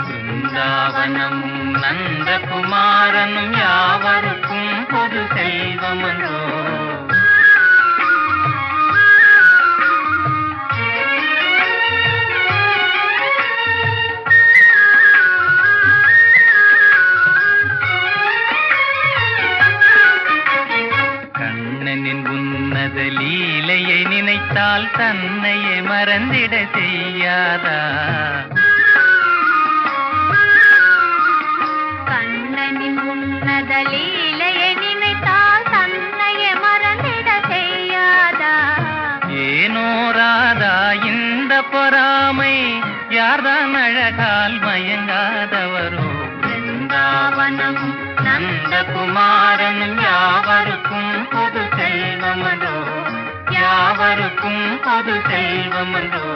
பிருந்தாவனமும் நந்தகுமாரனும் யாவருக்கும் பொது செல்வமன்றோ கண்ணனின் உன்னத லீலையை நினைத்தால் தன்னையே மறந்திட செய்யாதா கண்ணனின் உன்னத லீலையை நினைத்தால் தன்னையே மறந்திட செய்யாதா ஏனோ ராதா இந்த பொறாமை யார்தான் அழகால் மயங்காதவரோ பிருந்தாவனமும் நந்தகுமாரனும் யாவருக்கும் பொது செல்வமன்றோ யாவருக்கும் பொது செல்வமன்றோ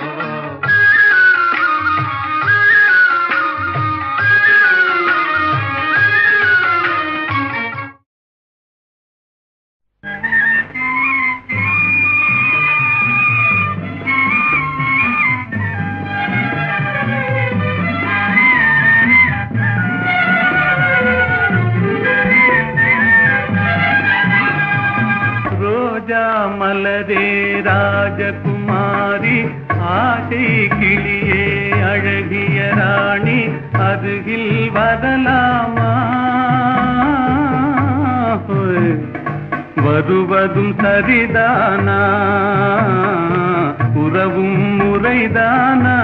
ரோஜா மலரே ராஜகுமாரி ஆசை கிளியே அழகிய ராணி அருகில் வரலாமா வருவதும் சரிதானா உறவும் முறைதானா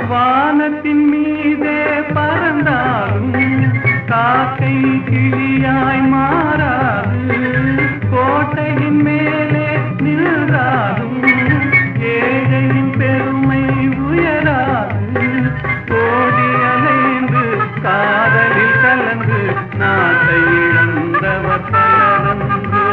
வானத்தின் மீதே பறந்தாலும் காக்கை கிளியாய் மாறாது கோட்டையின் மேலே நின்றாலும் ஏழையின் பெருமை உயராது கோடி அலைந்து காதலில் கலந்து நாட்டை இழந்தவர் பலரன்று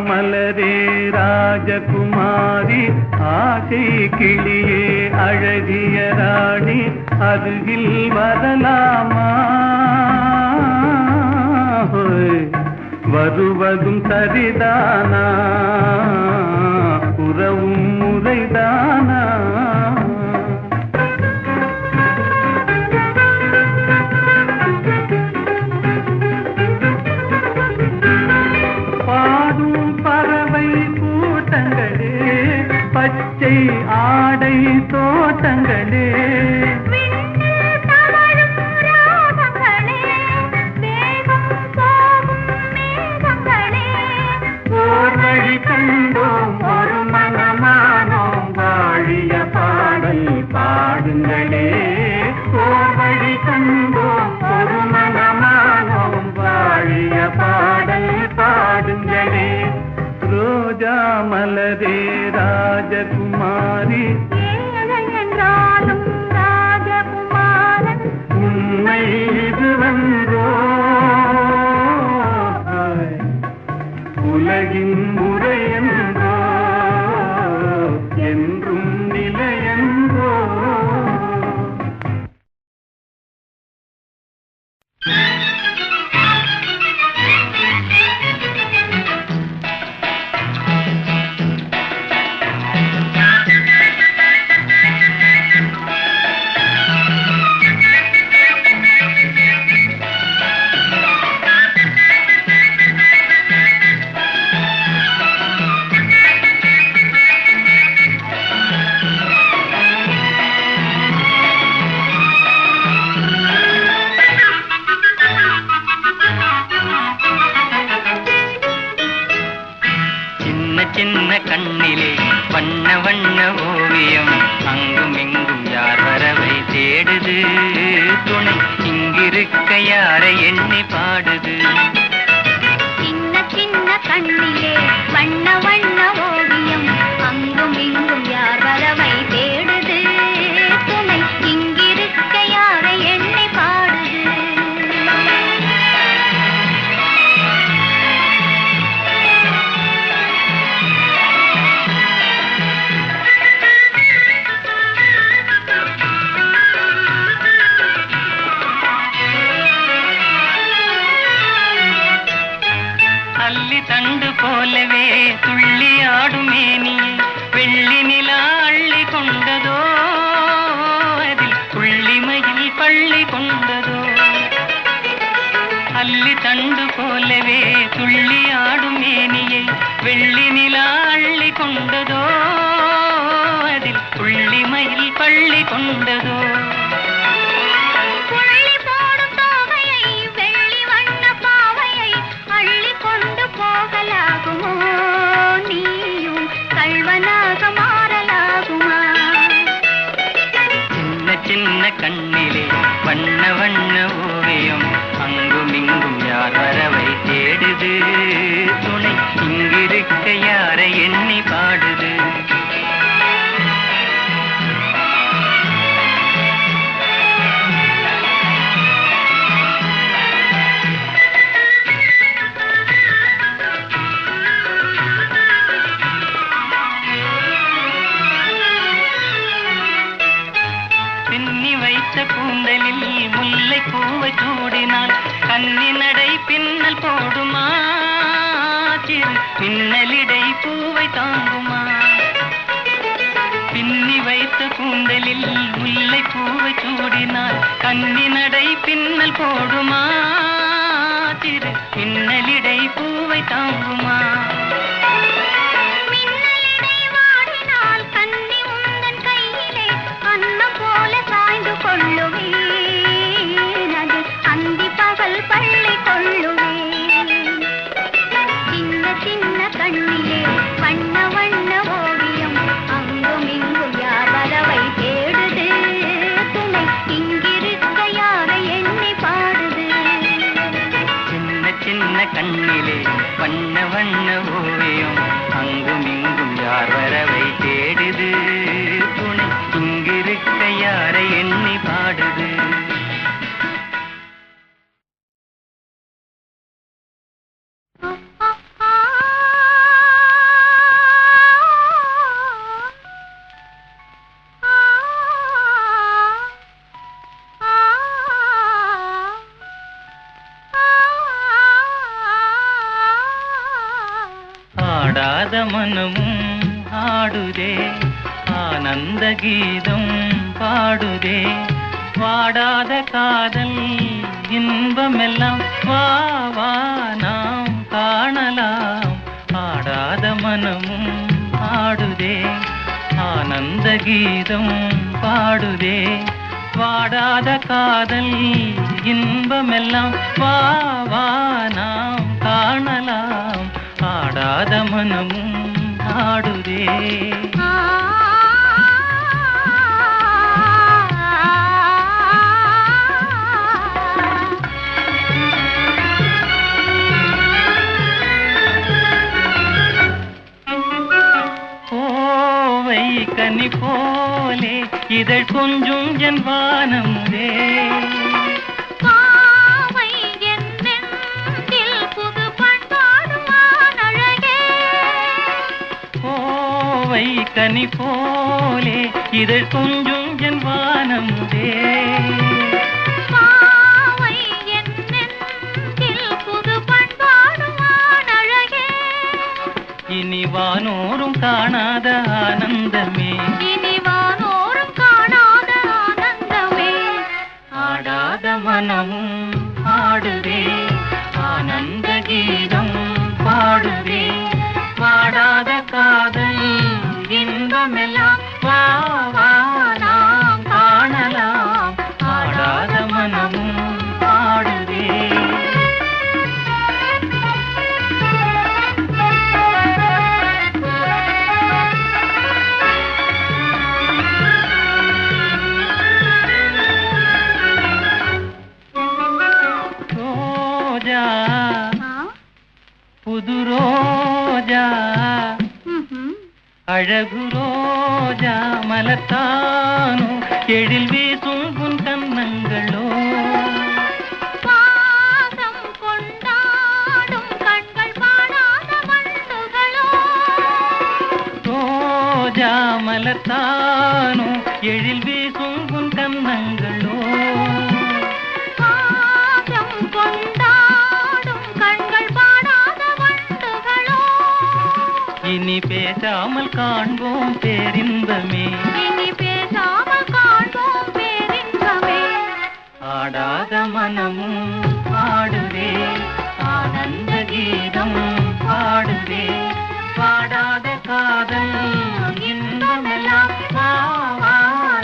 மலரே ராஜகுமாரி ஆசை கிளியே அழகிய ராணி அருகில் வரலாமா வருவதும் சரிதானா உறவும் முறைதானா பச்சை ஆடை தோட்டங்களே ஓர் வழி கண்டோம் ஒரு மனமானோம் வாழிய பாடல் பாடுங்களே ஓர் வழி கண்டோம் ஒரு மனமானோம் வாழிய பாடல் பாடுங்களே ரோஜா மலரே ராஜகுமாரி என்றாலும் தேடுது துணை இங்கிருக்க யாரை எண்ணி பாடுது. சின்ன சின்ன கண்ணிலே வண்ண வண்ண ஓவியம் அங்கும் இங்கும் யார் வரவை தேடுது துணை இங்கிருக்க யாரை எண்ணி பாடுது. அல்லி தண்டு போலவே துள்ளி ஆடும் மேனியை வெள்ளி நிலா அள்ளி கொண்டதோ அதில் புள்ளிமையில் பள்ளி கொண்டதோ. அல்லி தண்டு போலவே துள்ளி ஆடும் மேனியை வெள்ளி நிலா அள்ளி கொண்டதோ அதில் புள்ளிமையில் பள்ளி கொண்டதோ. புள்ளி போடும் தோகையை வெள்ளி வண்ண பாவையை அள்ளி கொண்டு போகலாகுமோ நீயும் கள்வனாக மாறலாகுமா. சின்ன சின்ன கண்ணிலே வண்ண வண்ண ஓவியம் அங்கும் இங்கும் யார் வரவை தேடுது துணை இங்கிருக்க யாரை எண்ணி பாடுது. பின்னி வைத்த கூந்தலில் முல்லை பூவை சூடினால் கன்னி நடை பின்னல் போடுமா சிறு பின்னலிடை பூவை தாங்குமா. பின்னி வைத்த கூந்தலில் முல்லை பூவை சூடினால் கன்னி நடை பின்னல் போடுமா சிறு பின்னலிடை பூவை தாங்குமா. மின்னலிடை வாடினால் கன்னி உந்தன் கையிலே அன்னம் போல சாய்ந்து கொள்ளுவேன் அது அந்தி பகல் பள்ளி கொள்ளுவேன். சின்ன சின்ன கண்ணிலே வண்ண வண்ண ஓவியம் அங்கும் இங்கும் யார் வரவை தேடுது துணை இங்கிருக்க யாரை எண்ணி பாடுது. சின்ன சின்ன கண்ணிலே வண்ண வண்ண ஓவியம் அங்கும் இங்கும் யார் வரவை தேடுது துணை இங்கிருக்க யாரை எண்ணி பாடுது. ஆடாத மனமும் ஆடுதே ஆனந்த கீதம் பாடுதே வாடாத காதல் இன்பமெல்லாம் வா வா நாம் காணலாம். ஆடாத மனமும் ஆடுதே ஆனந்த கீதம் பாடுதே வாடாத காதல் இன்பமெல்லாம் வா வா நாம் காணலாம். ஆடாத மனமும் ஆடுதே. கோவை கனி போலே இதழ் கொஞ்சும் என் வானமுதே. கோவை கனி போலே இதழ் கொஞ்சும் என் வானமுதே. இனி வானோரும் காணாத ஆனந்தமே இனி வானோரும் காணாத ஆனந்தமே. ஆடாத மனமும் ஆடுதே ஆனந்த கீதம் பாடுதே வாடாத காதல் இன்பமெல்லாம் வா வா நாம் காணலாம். ஆடாத மனமும் ஆடுதே. அழகு ரோஜா மலத்தானோ எழில் வீசும் உன் கன்னங்களோ பாசம் கொண்டாடும் கண்கள் பாடாத வண்டுகளோ ரோஜா மலத்தானோ எழில் வீசும் உன் கன்னங்களோ பாசம் கொண்டாடும் கண்கள் பாடாத வண்டுகளோ இனி பேசாமல் காண்போம் பேரின்பமே இனி பேசாமல் காண்போம் பேரின்பமே ஆடாத மனமும் பாடுதே ஆனந்த கீதம் பாடுதே பாடாத காதல் இன்பமெல்லாம் வா, வா,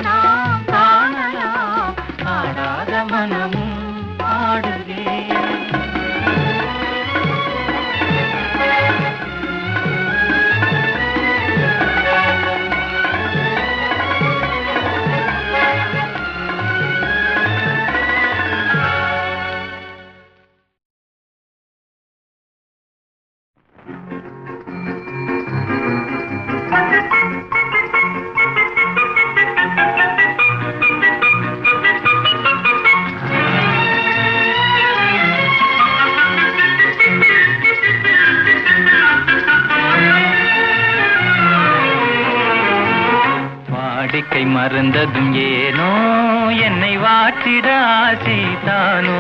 நாம் காணலாம் ஆடாத மனமும் பாடுதே வாடிக்கை மறந்ததும் ஏனோ என்னை வாட்டிட ஆசைதானோ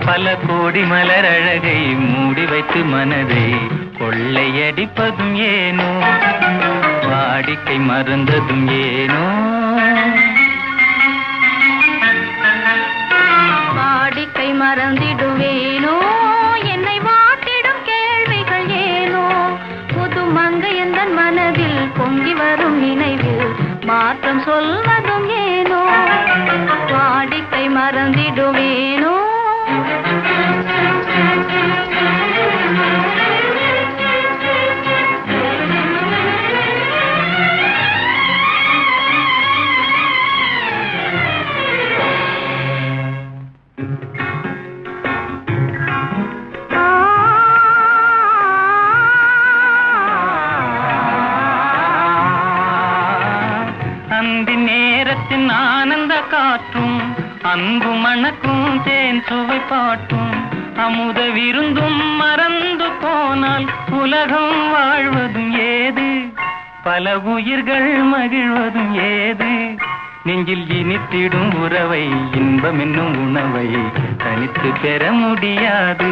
பல கோடி மலர் அழகை மூடி வைத்து மனதை கொள்ளையடிப்பதும் ஏனோ வாடிக்கை மறந்ததும் ஏனோ வாடிக்கை மறந்திடுவேனோ என்னை வாட்டிடும் கேள்விகள் ஏனோ புது மங்கை எந்தன் மனதில் பொங்கி வரும் நினைவில் மாற்றம் சொல்வதும் ஏனோ வாடிக்கை மறந்திடுவேனோ அந்தி நேரத்தின் ஆனந்த காற்றும் அன்பு மணக்கும் தேன் சுவை பாட்டும் அமுத விருந்தும் மறந்து போனால் உலகம் வாழ்வதும் ஏது பல உயிர்கள் மகிழ்வதும் ஏது நெஞ்சில் இனித்திடும் உறவை இன்பம் என்னும் உணவை தனித்து பெற முடியாது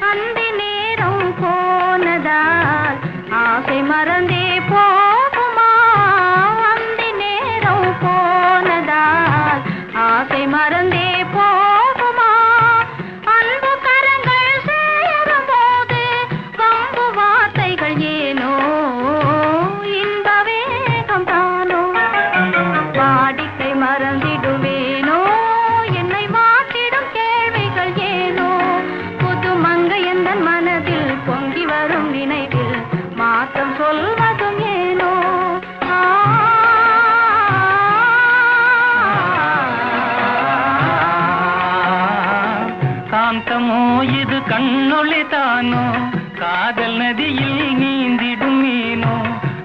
அந்தி நேரம் போனதால் ஆசை மறந்தே போகுமா அந்தி நேரம் போனதால் ஆசை மறந்தே போகுமா அன்பு கரங்கள் சேரும் போது வம்பு வார்த்தைகள் ஏனோ இன்ப வேகம் தானோ வாடிக்கை மறந்திடுவேனோ என்னை வாட்டிடும் கேள்விகள் ஏனோ புது மங்கை எந்தன் மனதில் பொங்கி வரும் நினைவில் மாற்றம் சொல்வதும் ஏனோ காந்தமோ இது கண்ணொளி தானோ காதல் நதியில் நீந்திடும் மீனோ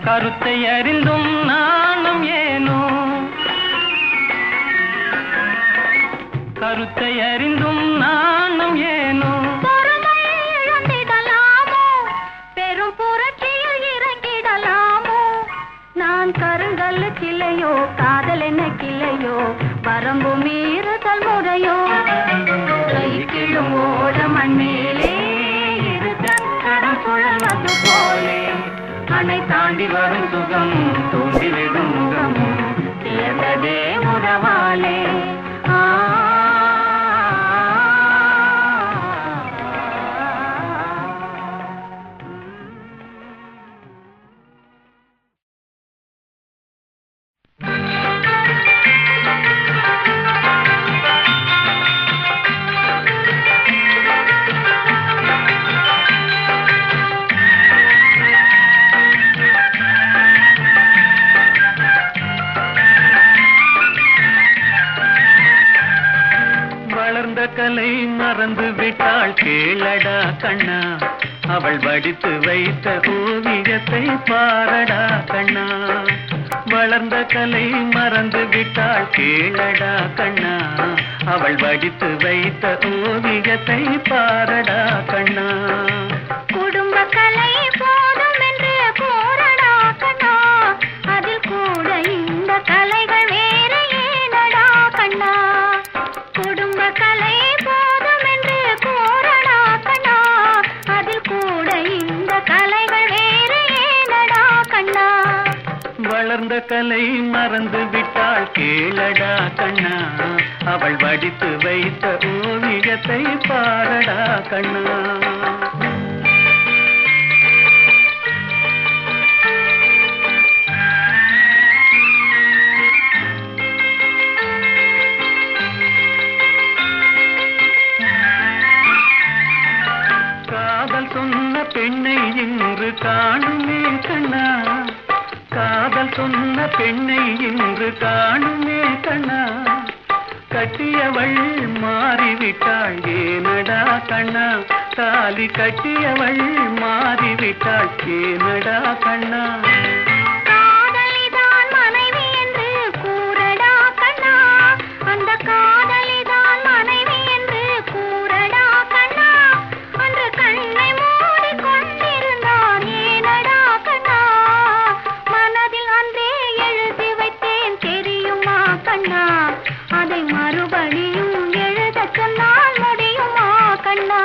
கருத்தை அறிந்தும் நாணம் ஏனோ கருத்தை அறிந்தும் நாணம் ஏனோ பொறுமை இழந்திடலாமோ பெரும் புரட்சியில் இறங்கிடலாமோ நான் கருங்கல் கிளையோ காதல் என்ன கிளையோ வரம்பு மீறுதல் முறையோ கைக்கிழும் ஓட மண்மேலே இரு கண்கடம் சுழல்வது போலே அணை தாண்டி வரும் சுகம் தோண்டிவிடும் முகமும் சேர்ந்ததே உறவாலே வளர்ந்த கலை மறந்து விட்டாள் கேளடா கண்ணா, அவள் வடித்து வைத்த ஓவியத்தை பாரடா கண்ணா. வளர்ந்த கலை மறந்து விட்டாள் கேளடா கண்ணா, அவள் வடித்து வைத்த ஓவியத்தை பாரடா கண்ணா. குடும்ப கலை போதும் என்று போரடா கண்ணா, அதில் கூட இந்த கலைகள் வேற ஏனடா கண்ணா. குடும்ப கலை போதும் என்று போரடா கண்ணா, அதில் கூட இந்த கலைகள் வேற ஏனடா கண்ணா. வளர்ந்த கலை மறந்து விட்டாள் கேளடா கண்ணா, அவள் வடித்து வைத்த ஓவியத்தை பாரடா கண்ணா. காதல் சொன்ன பெண்ணை இன்று காணுமே கண்ணா, காதல் சொன்ன பெண்ணை இன்று காணுமே கண்ணா. கட்டியவள் மாறிவிட்டாள் ஏனடா கண்ணா, தாலி கட்டியவள் மாறிவிட்டாள் ஏனடா கண்ணா. காதலிதான் மனைவி என்று கூறடா கண்ணா, அந்த காதலிதான் மனைவி என்று கூறடா கண்ணா. அன்று கண்ணை மூடி கொண்டிருந்தான் ஏனடா கண்ணா, மனதில் அன்றே எழுதி வைத்தேன் தெரியுமா கண்ணா. அதை மறுபடியும் எழுதச் சொன்னால் முடியுமா கண்ணா.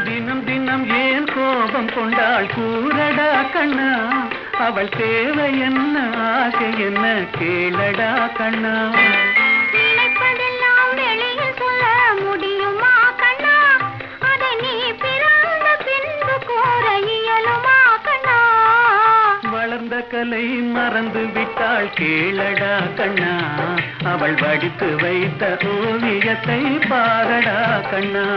தினம் தினம் ஏன் கோபம் கொண்டாள் கூறடா கண்ணா, அவள் தேவை என்ன ஆசை என்ன கேளடா கண்ணா. நினைப்பதெல்லாம் வெளியில் சொல்ல முடியுமா கண்ணா, அதை நீ பிறந்த பின்பு கூற இயலுமா கண்ணா. வளர்ந்த கலை மறந்து விட்டாள் கேளடா கண்ணா, அவள் வடித்து வைத்த ஓவியத்தை பாரடா கண்ணா.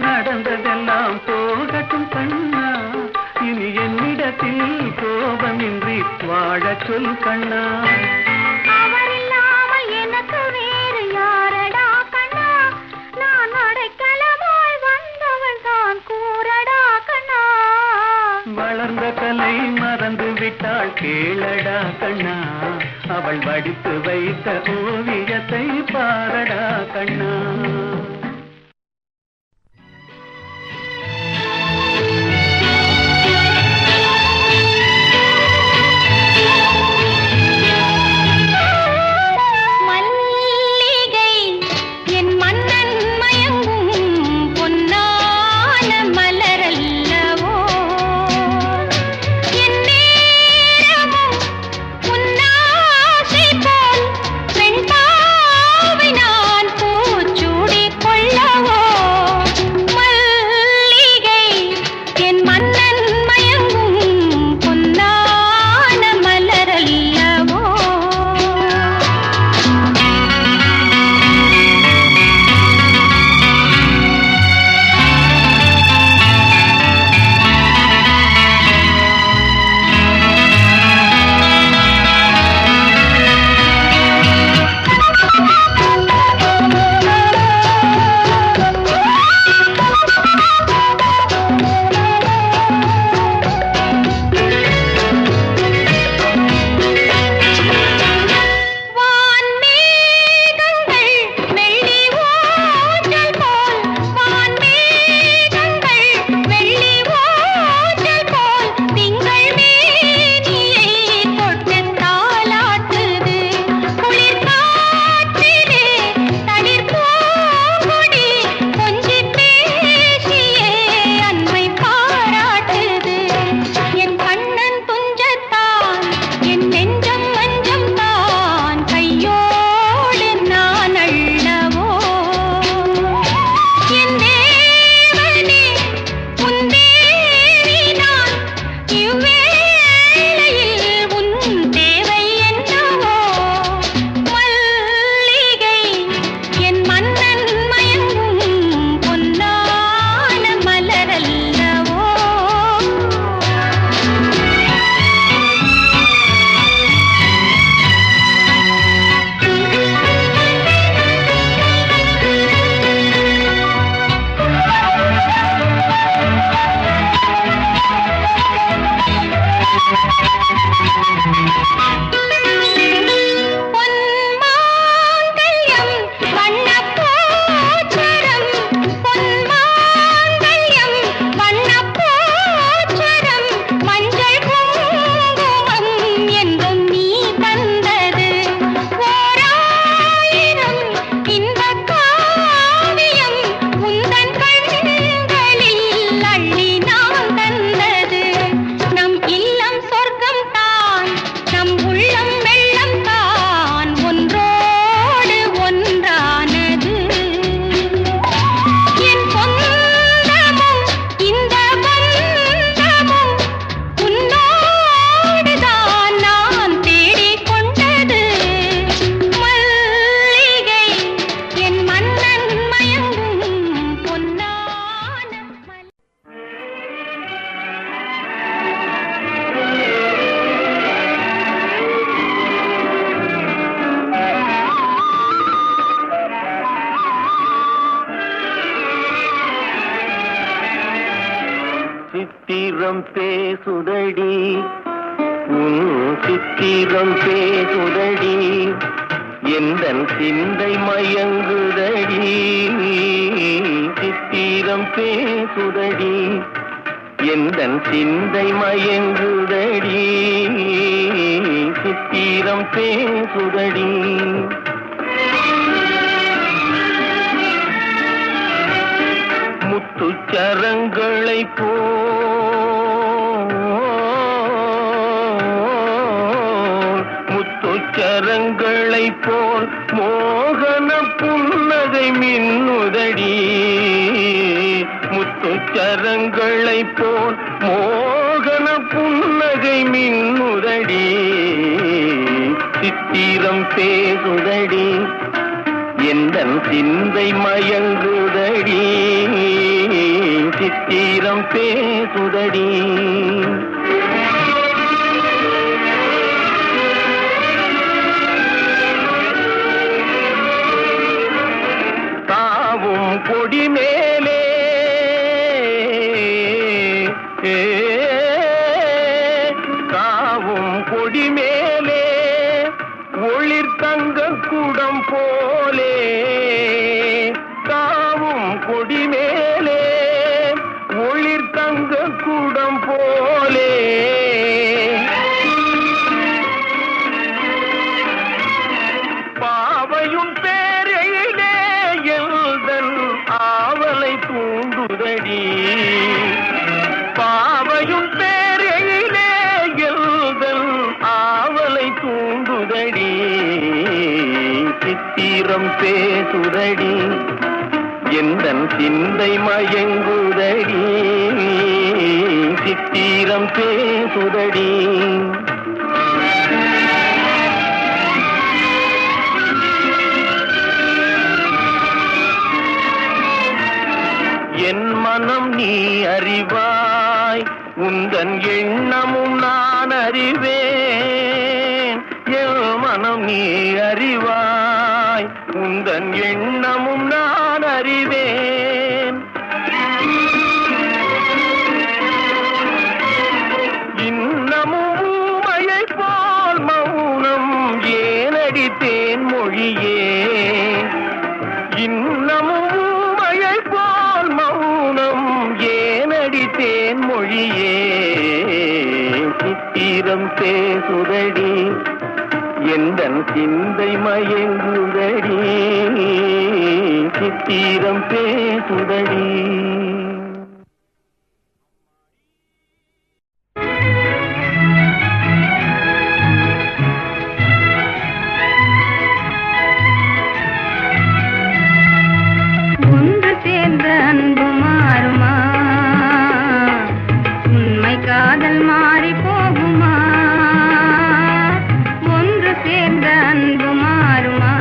நடந்ததெல்லாம் போகட்டும் கண்ணா, இனி என்னிடத்தில் கோபமின்றி வாழச் சொல் கண்ணா. அவர் இல்லாமல் எனக்கு வேறு யாரடா கண்ணா, நான் அடைக்கலமாய் வந்தவள் தான் கூறடா கண்ணா. வளர்ந்த கலை மறந்து விட்டாள் கேளடா கண்ணா, அவள் வடித்து வைத்த ஓவியத்தை பாரடா கண்ணா. நான் பூச்சூடி பேசுதடி உன் சித்திரம் பேசுதடி எந்தன் சிந்தை மயங்குதடி சித்திரம் பேசுதடி எந்தன் சிந்தை மயங்குதடி சித்திரம் பேசுதடி முத்துச்சரங்களை முத்துச்சரங்களை போல் மோகன புன்னகை மின்னுதடி முத்துச்சரங்களை போல் மோகன புன்னகை மின்னுதடி சித்திரம் பேசுதடி எந்தன் சிந்தை மயங்குதடி சித்திரம் பேசுதடி தாவும் கொடி மேலே தாவும் கொடி மேலே ஒளிர் தங்க குடம் போலே தாவும் கொடி மேலே ஒளிர் தங்க குடம் போலே பாவையும் பேரையிலே எழுதல் ஆவலை தூண்டுதடி பாவையும் பேரையிலே எழுதல் ஆவலை தூண்டுதடி சித்திரம் பேசுதடி எந்தன் சிந்தை மயங்குதடி சித்திரம் பேசுதடி என் மனம் நீ அறிவாய் உந்தன் எண்ணமும் நான் அறிவேன் என் மனம் நீ அறிவாய் உந்தன் எண்ணமும் நான் அறிவேன் இன்னமும் ஊமையை போல் மௌனம் ஏனடித்தேன் மொழியே இன்னமும் ஊமையை போல் மௌனம் ஏனடித்தேன் மொழியே சித்திரம் பேசுதடி எந்தன் சிந்தை மயங்குதடி சித்திரம் பேசுதடி ஒன்று சேர்ந்த அன்பு மாறுமா உண்மை காதல் மாறி போகுமா ஒன்று சேர்ந்த அன்பு மாறுமா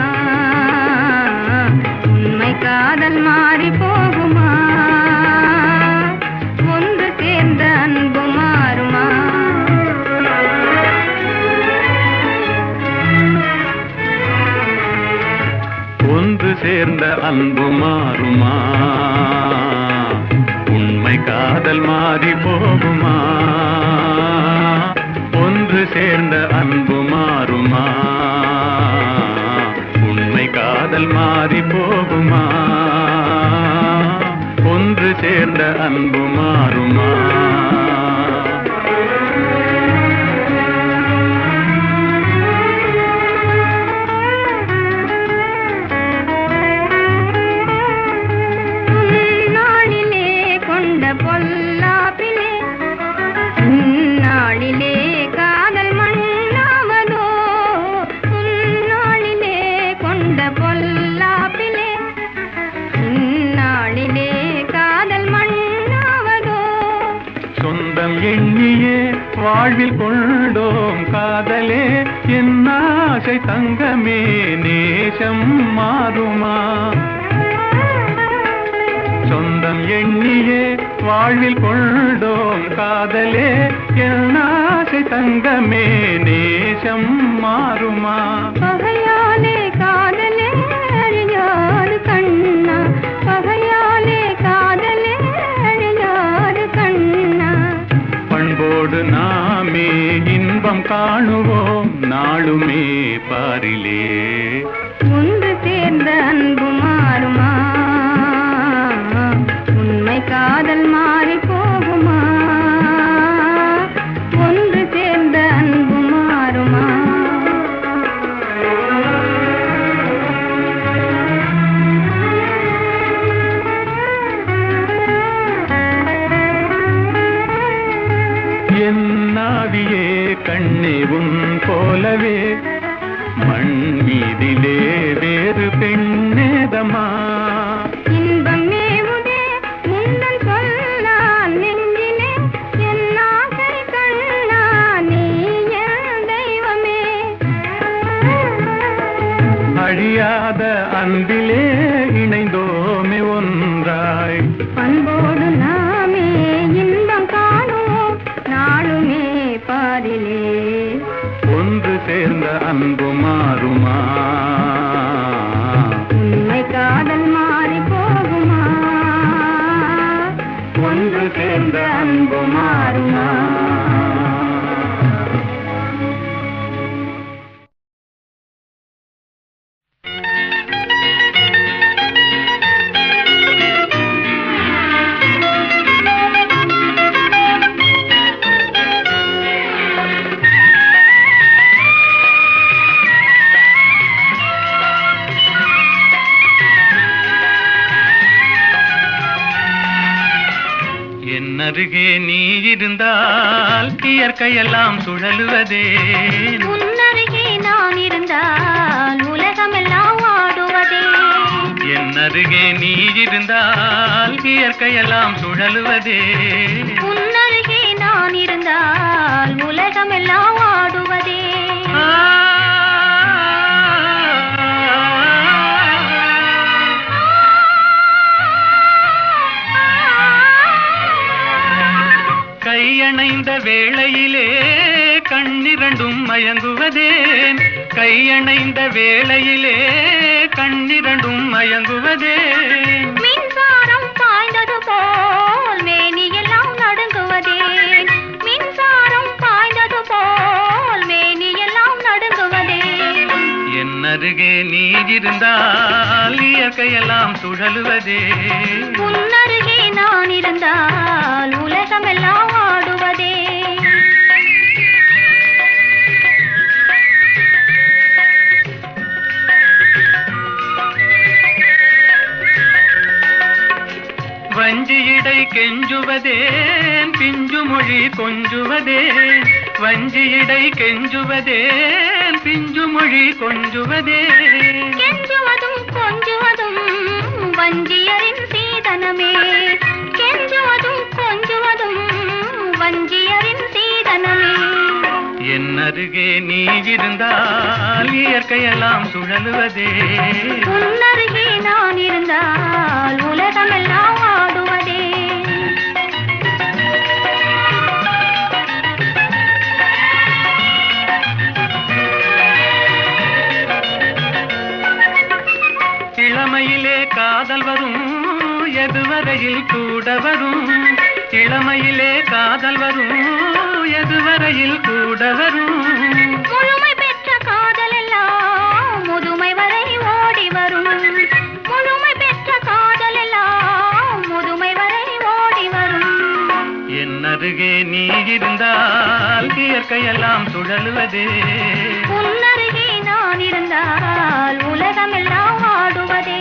உண்மை காதல் மாறி போகுமா ஒன்று சேர்ந்த அன்பு மாறுமா ஒன்று சேர்ந்த அன்பு மாறுமா உண்மை காதல் மாறி போகுமா ஒன்று சேர்ந்த அன்பு மாறுமா உண்மை காதல் மாறி போகுமா ஒன்று சேர்ந்த அன்பு மாறுமா பொல்லாப்பிலே உன்னாளிலே காதல் மண்ணாவதோ உன்னாளிலே கொண்ட பொல்லாப்பிலே உன்னாளிலே காதல் மண்ணாவதோ சொந்தம் எண்ணியே வாழ்வில் கொண்டோம் காதலே என் ஆசை தங்கமே நேசம் மாறுமா சொந்தம் எண்ணியே வாழ்வில் கொண்டோம் காதலே என் ஆசை தங்கமே நேசம் மாறுமா பகையாலே காதலே அழியாது கண்ணா பகையாலே காதலே அழியாது கண்ணா அன்போடு நாமே இன்பம் காணுவோம் நாளுமே பாரிலே. ஒன்று சேர்ந்த அன்பு மாறுமா? உண்மை காதல் மாறி போகுமா? ஒன்று சேர்ந்த அன்பு மாறுமா? என்னாவியே கண்ணே உன் போலவே மண் மீதிலே வேறு பெண்ணேதமா? இன்பம் மேவுதே முந்தன் சொல்லால் நெஞ்சிலே என் ஆசை கண்ணா நீ என் தெய்வமே. அழியாத அன்பிலே இணைந்தோமே ஒன்றாய். அன்போடு நாமே இன்பம் காணுவோம் நாளுமே பாரிலே. ஒன்று சேர்ந்த அன்பு மாறுமா? உண்மை காதல் மாறி போகுமா? ஒன்று சேர்ந்த அன்பு மாறுமா? அருகே நீ இருந்தால் இயற்கையெல்லாம் சுழலுவதே. உன்னருகே நான் இருந்தால் உலகமெல்லாம் ஆடுவதே. என் அருகே நீ இருந்தால் இயற்கையெல்லாம் சுழலுவதே. உன்னருகே நான் இருந்தால் உலகமெல்லாம் ஆடுவதே. கையணைந்த வேளையிலே கண்ணிரண்டும் மயங்குவதேன். கையணைந்த வேளையிலே கண்ணிரண்டும் மயங்குவதேன். மின்சாரம் பாய்ந்தது போல் மேனியெல்லாம் நடுங்குவதேன். மின்சாரம் பாய்ந்தது போல் மேனியெல்லாம் நடுங்குவதேன். என் அருகே நீ இருந்தால் இயற்கையெல்லாம் சுழலுவதே. உன்னருகே நான் இருந்தால் உலகமெல்லாம் ஆடுவதே. வஞ்சியிடை கெஞ்சுவதேன் பிஞ்சு மொழி கொஞ்சுவதேன். வஞ்சியிடை கெஞ்சுவதேன் பிஞ்சு மொழி கொஞ்சுவதேன். கெஞ்சுவதும் கொஞ்சுவதும் வஞ்சியரின் சீதனமே. கெஞ்சுவதும் கொஞ்சுவதும் வஞ்சியரின் சீதனமே. என் அருகே நீ இருந்தால் இயற்கையெல்லாம் சுழலுவதே. உன்னருகே நான் இருந்தால் உலகமெல்லாம் ஆடுவதே. இளமையிலே காதல் வரும் எதுவரையில் கூட வரும். இளமையிலே காதல் வரும் எதுவரையில் கூட வரும். முழுமை பெற்ற காதல் எல்லாம் முதுமை வரை ஓடி வரும். முழுமை பெற்ற காதல் எல்லாம் முதுமை வரை ஓடி வரும். என் அருகே நீ இருந்தால் இயற்கையெல்லாம் சுழலுவதே. உன்னருகே நான் இருந்தால் உலகமெல்லாம் ஆடுவதே.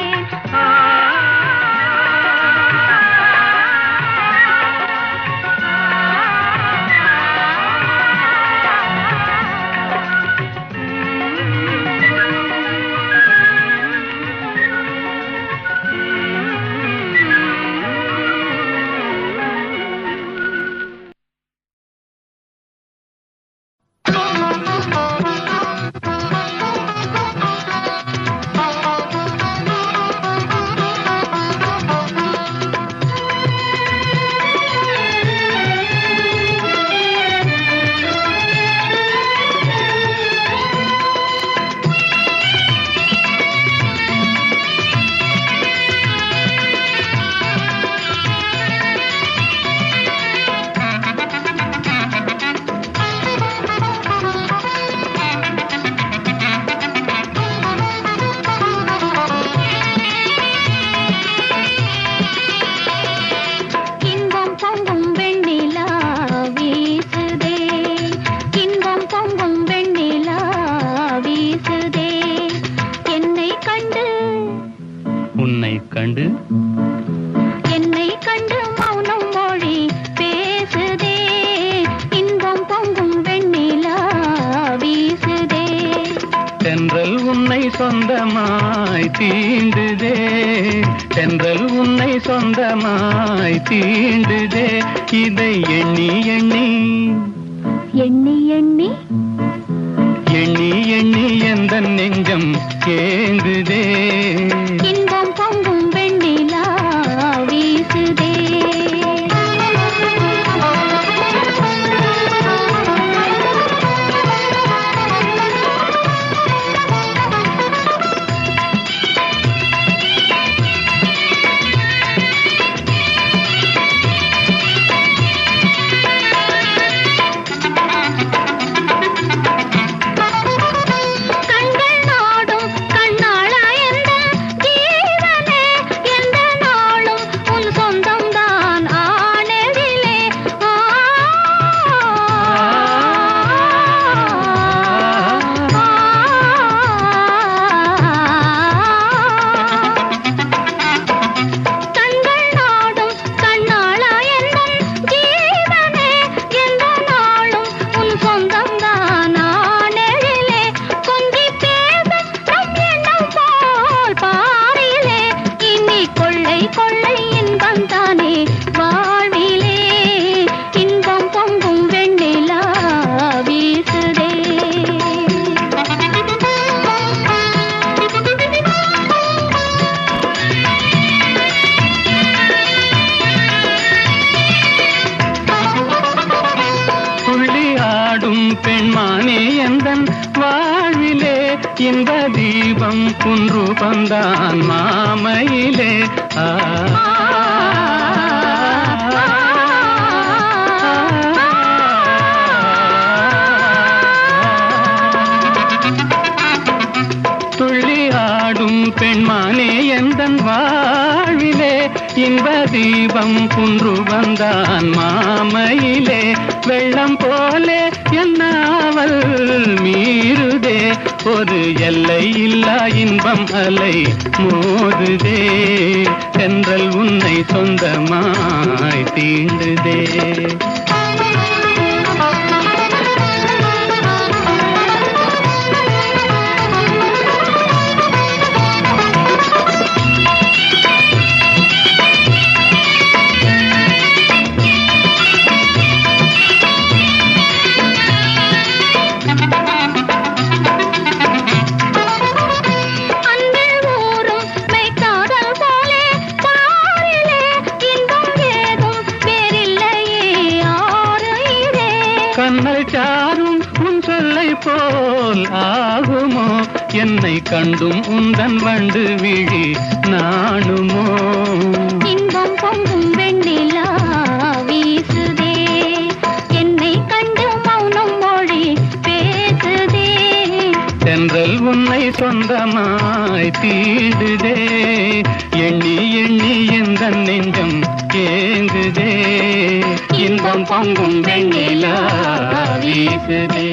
சொந்தமாய் தீண்டுதே தென்றல் உன்னை சொந்தமாய் தீண்டுதே இதை எண்ணி எண்ணி எண்ணி எண்ணி எண்ணி எண்ணி எந்த நெஞ்சம் ஏங்குதே இன்பம் பொங்கும் வெண்ணிலா வீசுதே பெண்மானே எந்தன் வாழ்விலே இன்ப தீபம் குன்று பந்தான் மாமையிலே துள்ளி ஆடும் பெண்மானே எந்தன் வாழ்விலே இன்ப தீபம் குன்று வந்தான் மாமையிலே வெள்ளம் போலே என்னாவல் மீறுதே ஒரு எல்லை இல்லா இன்பம் அலை மோதுதே தென்றல் உன்னை சொந்தமாய் தீண்டுதே கண்ணல் சாரும் உன் சொல்லை போல் ஆகுமோ என்னை கண்டும் உந்தன் வண்டு விழி நாணுமோ இன்பம் பொங்கும் வெண்ணிலா வீசுதே என்னை கண்டு மௌனம் மொழி பேசுதே தென்றல் உன்னை சொந்தமாய் தீண்டுதே எண்ணி எண்ணி எந்த நெஞ்சம் ஏங்குதே இன்பம் பொங்கும் வெண்ணிலா வீசுதே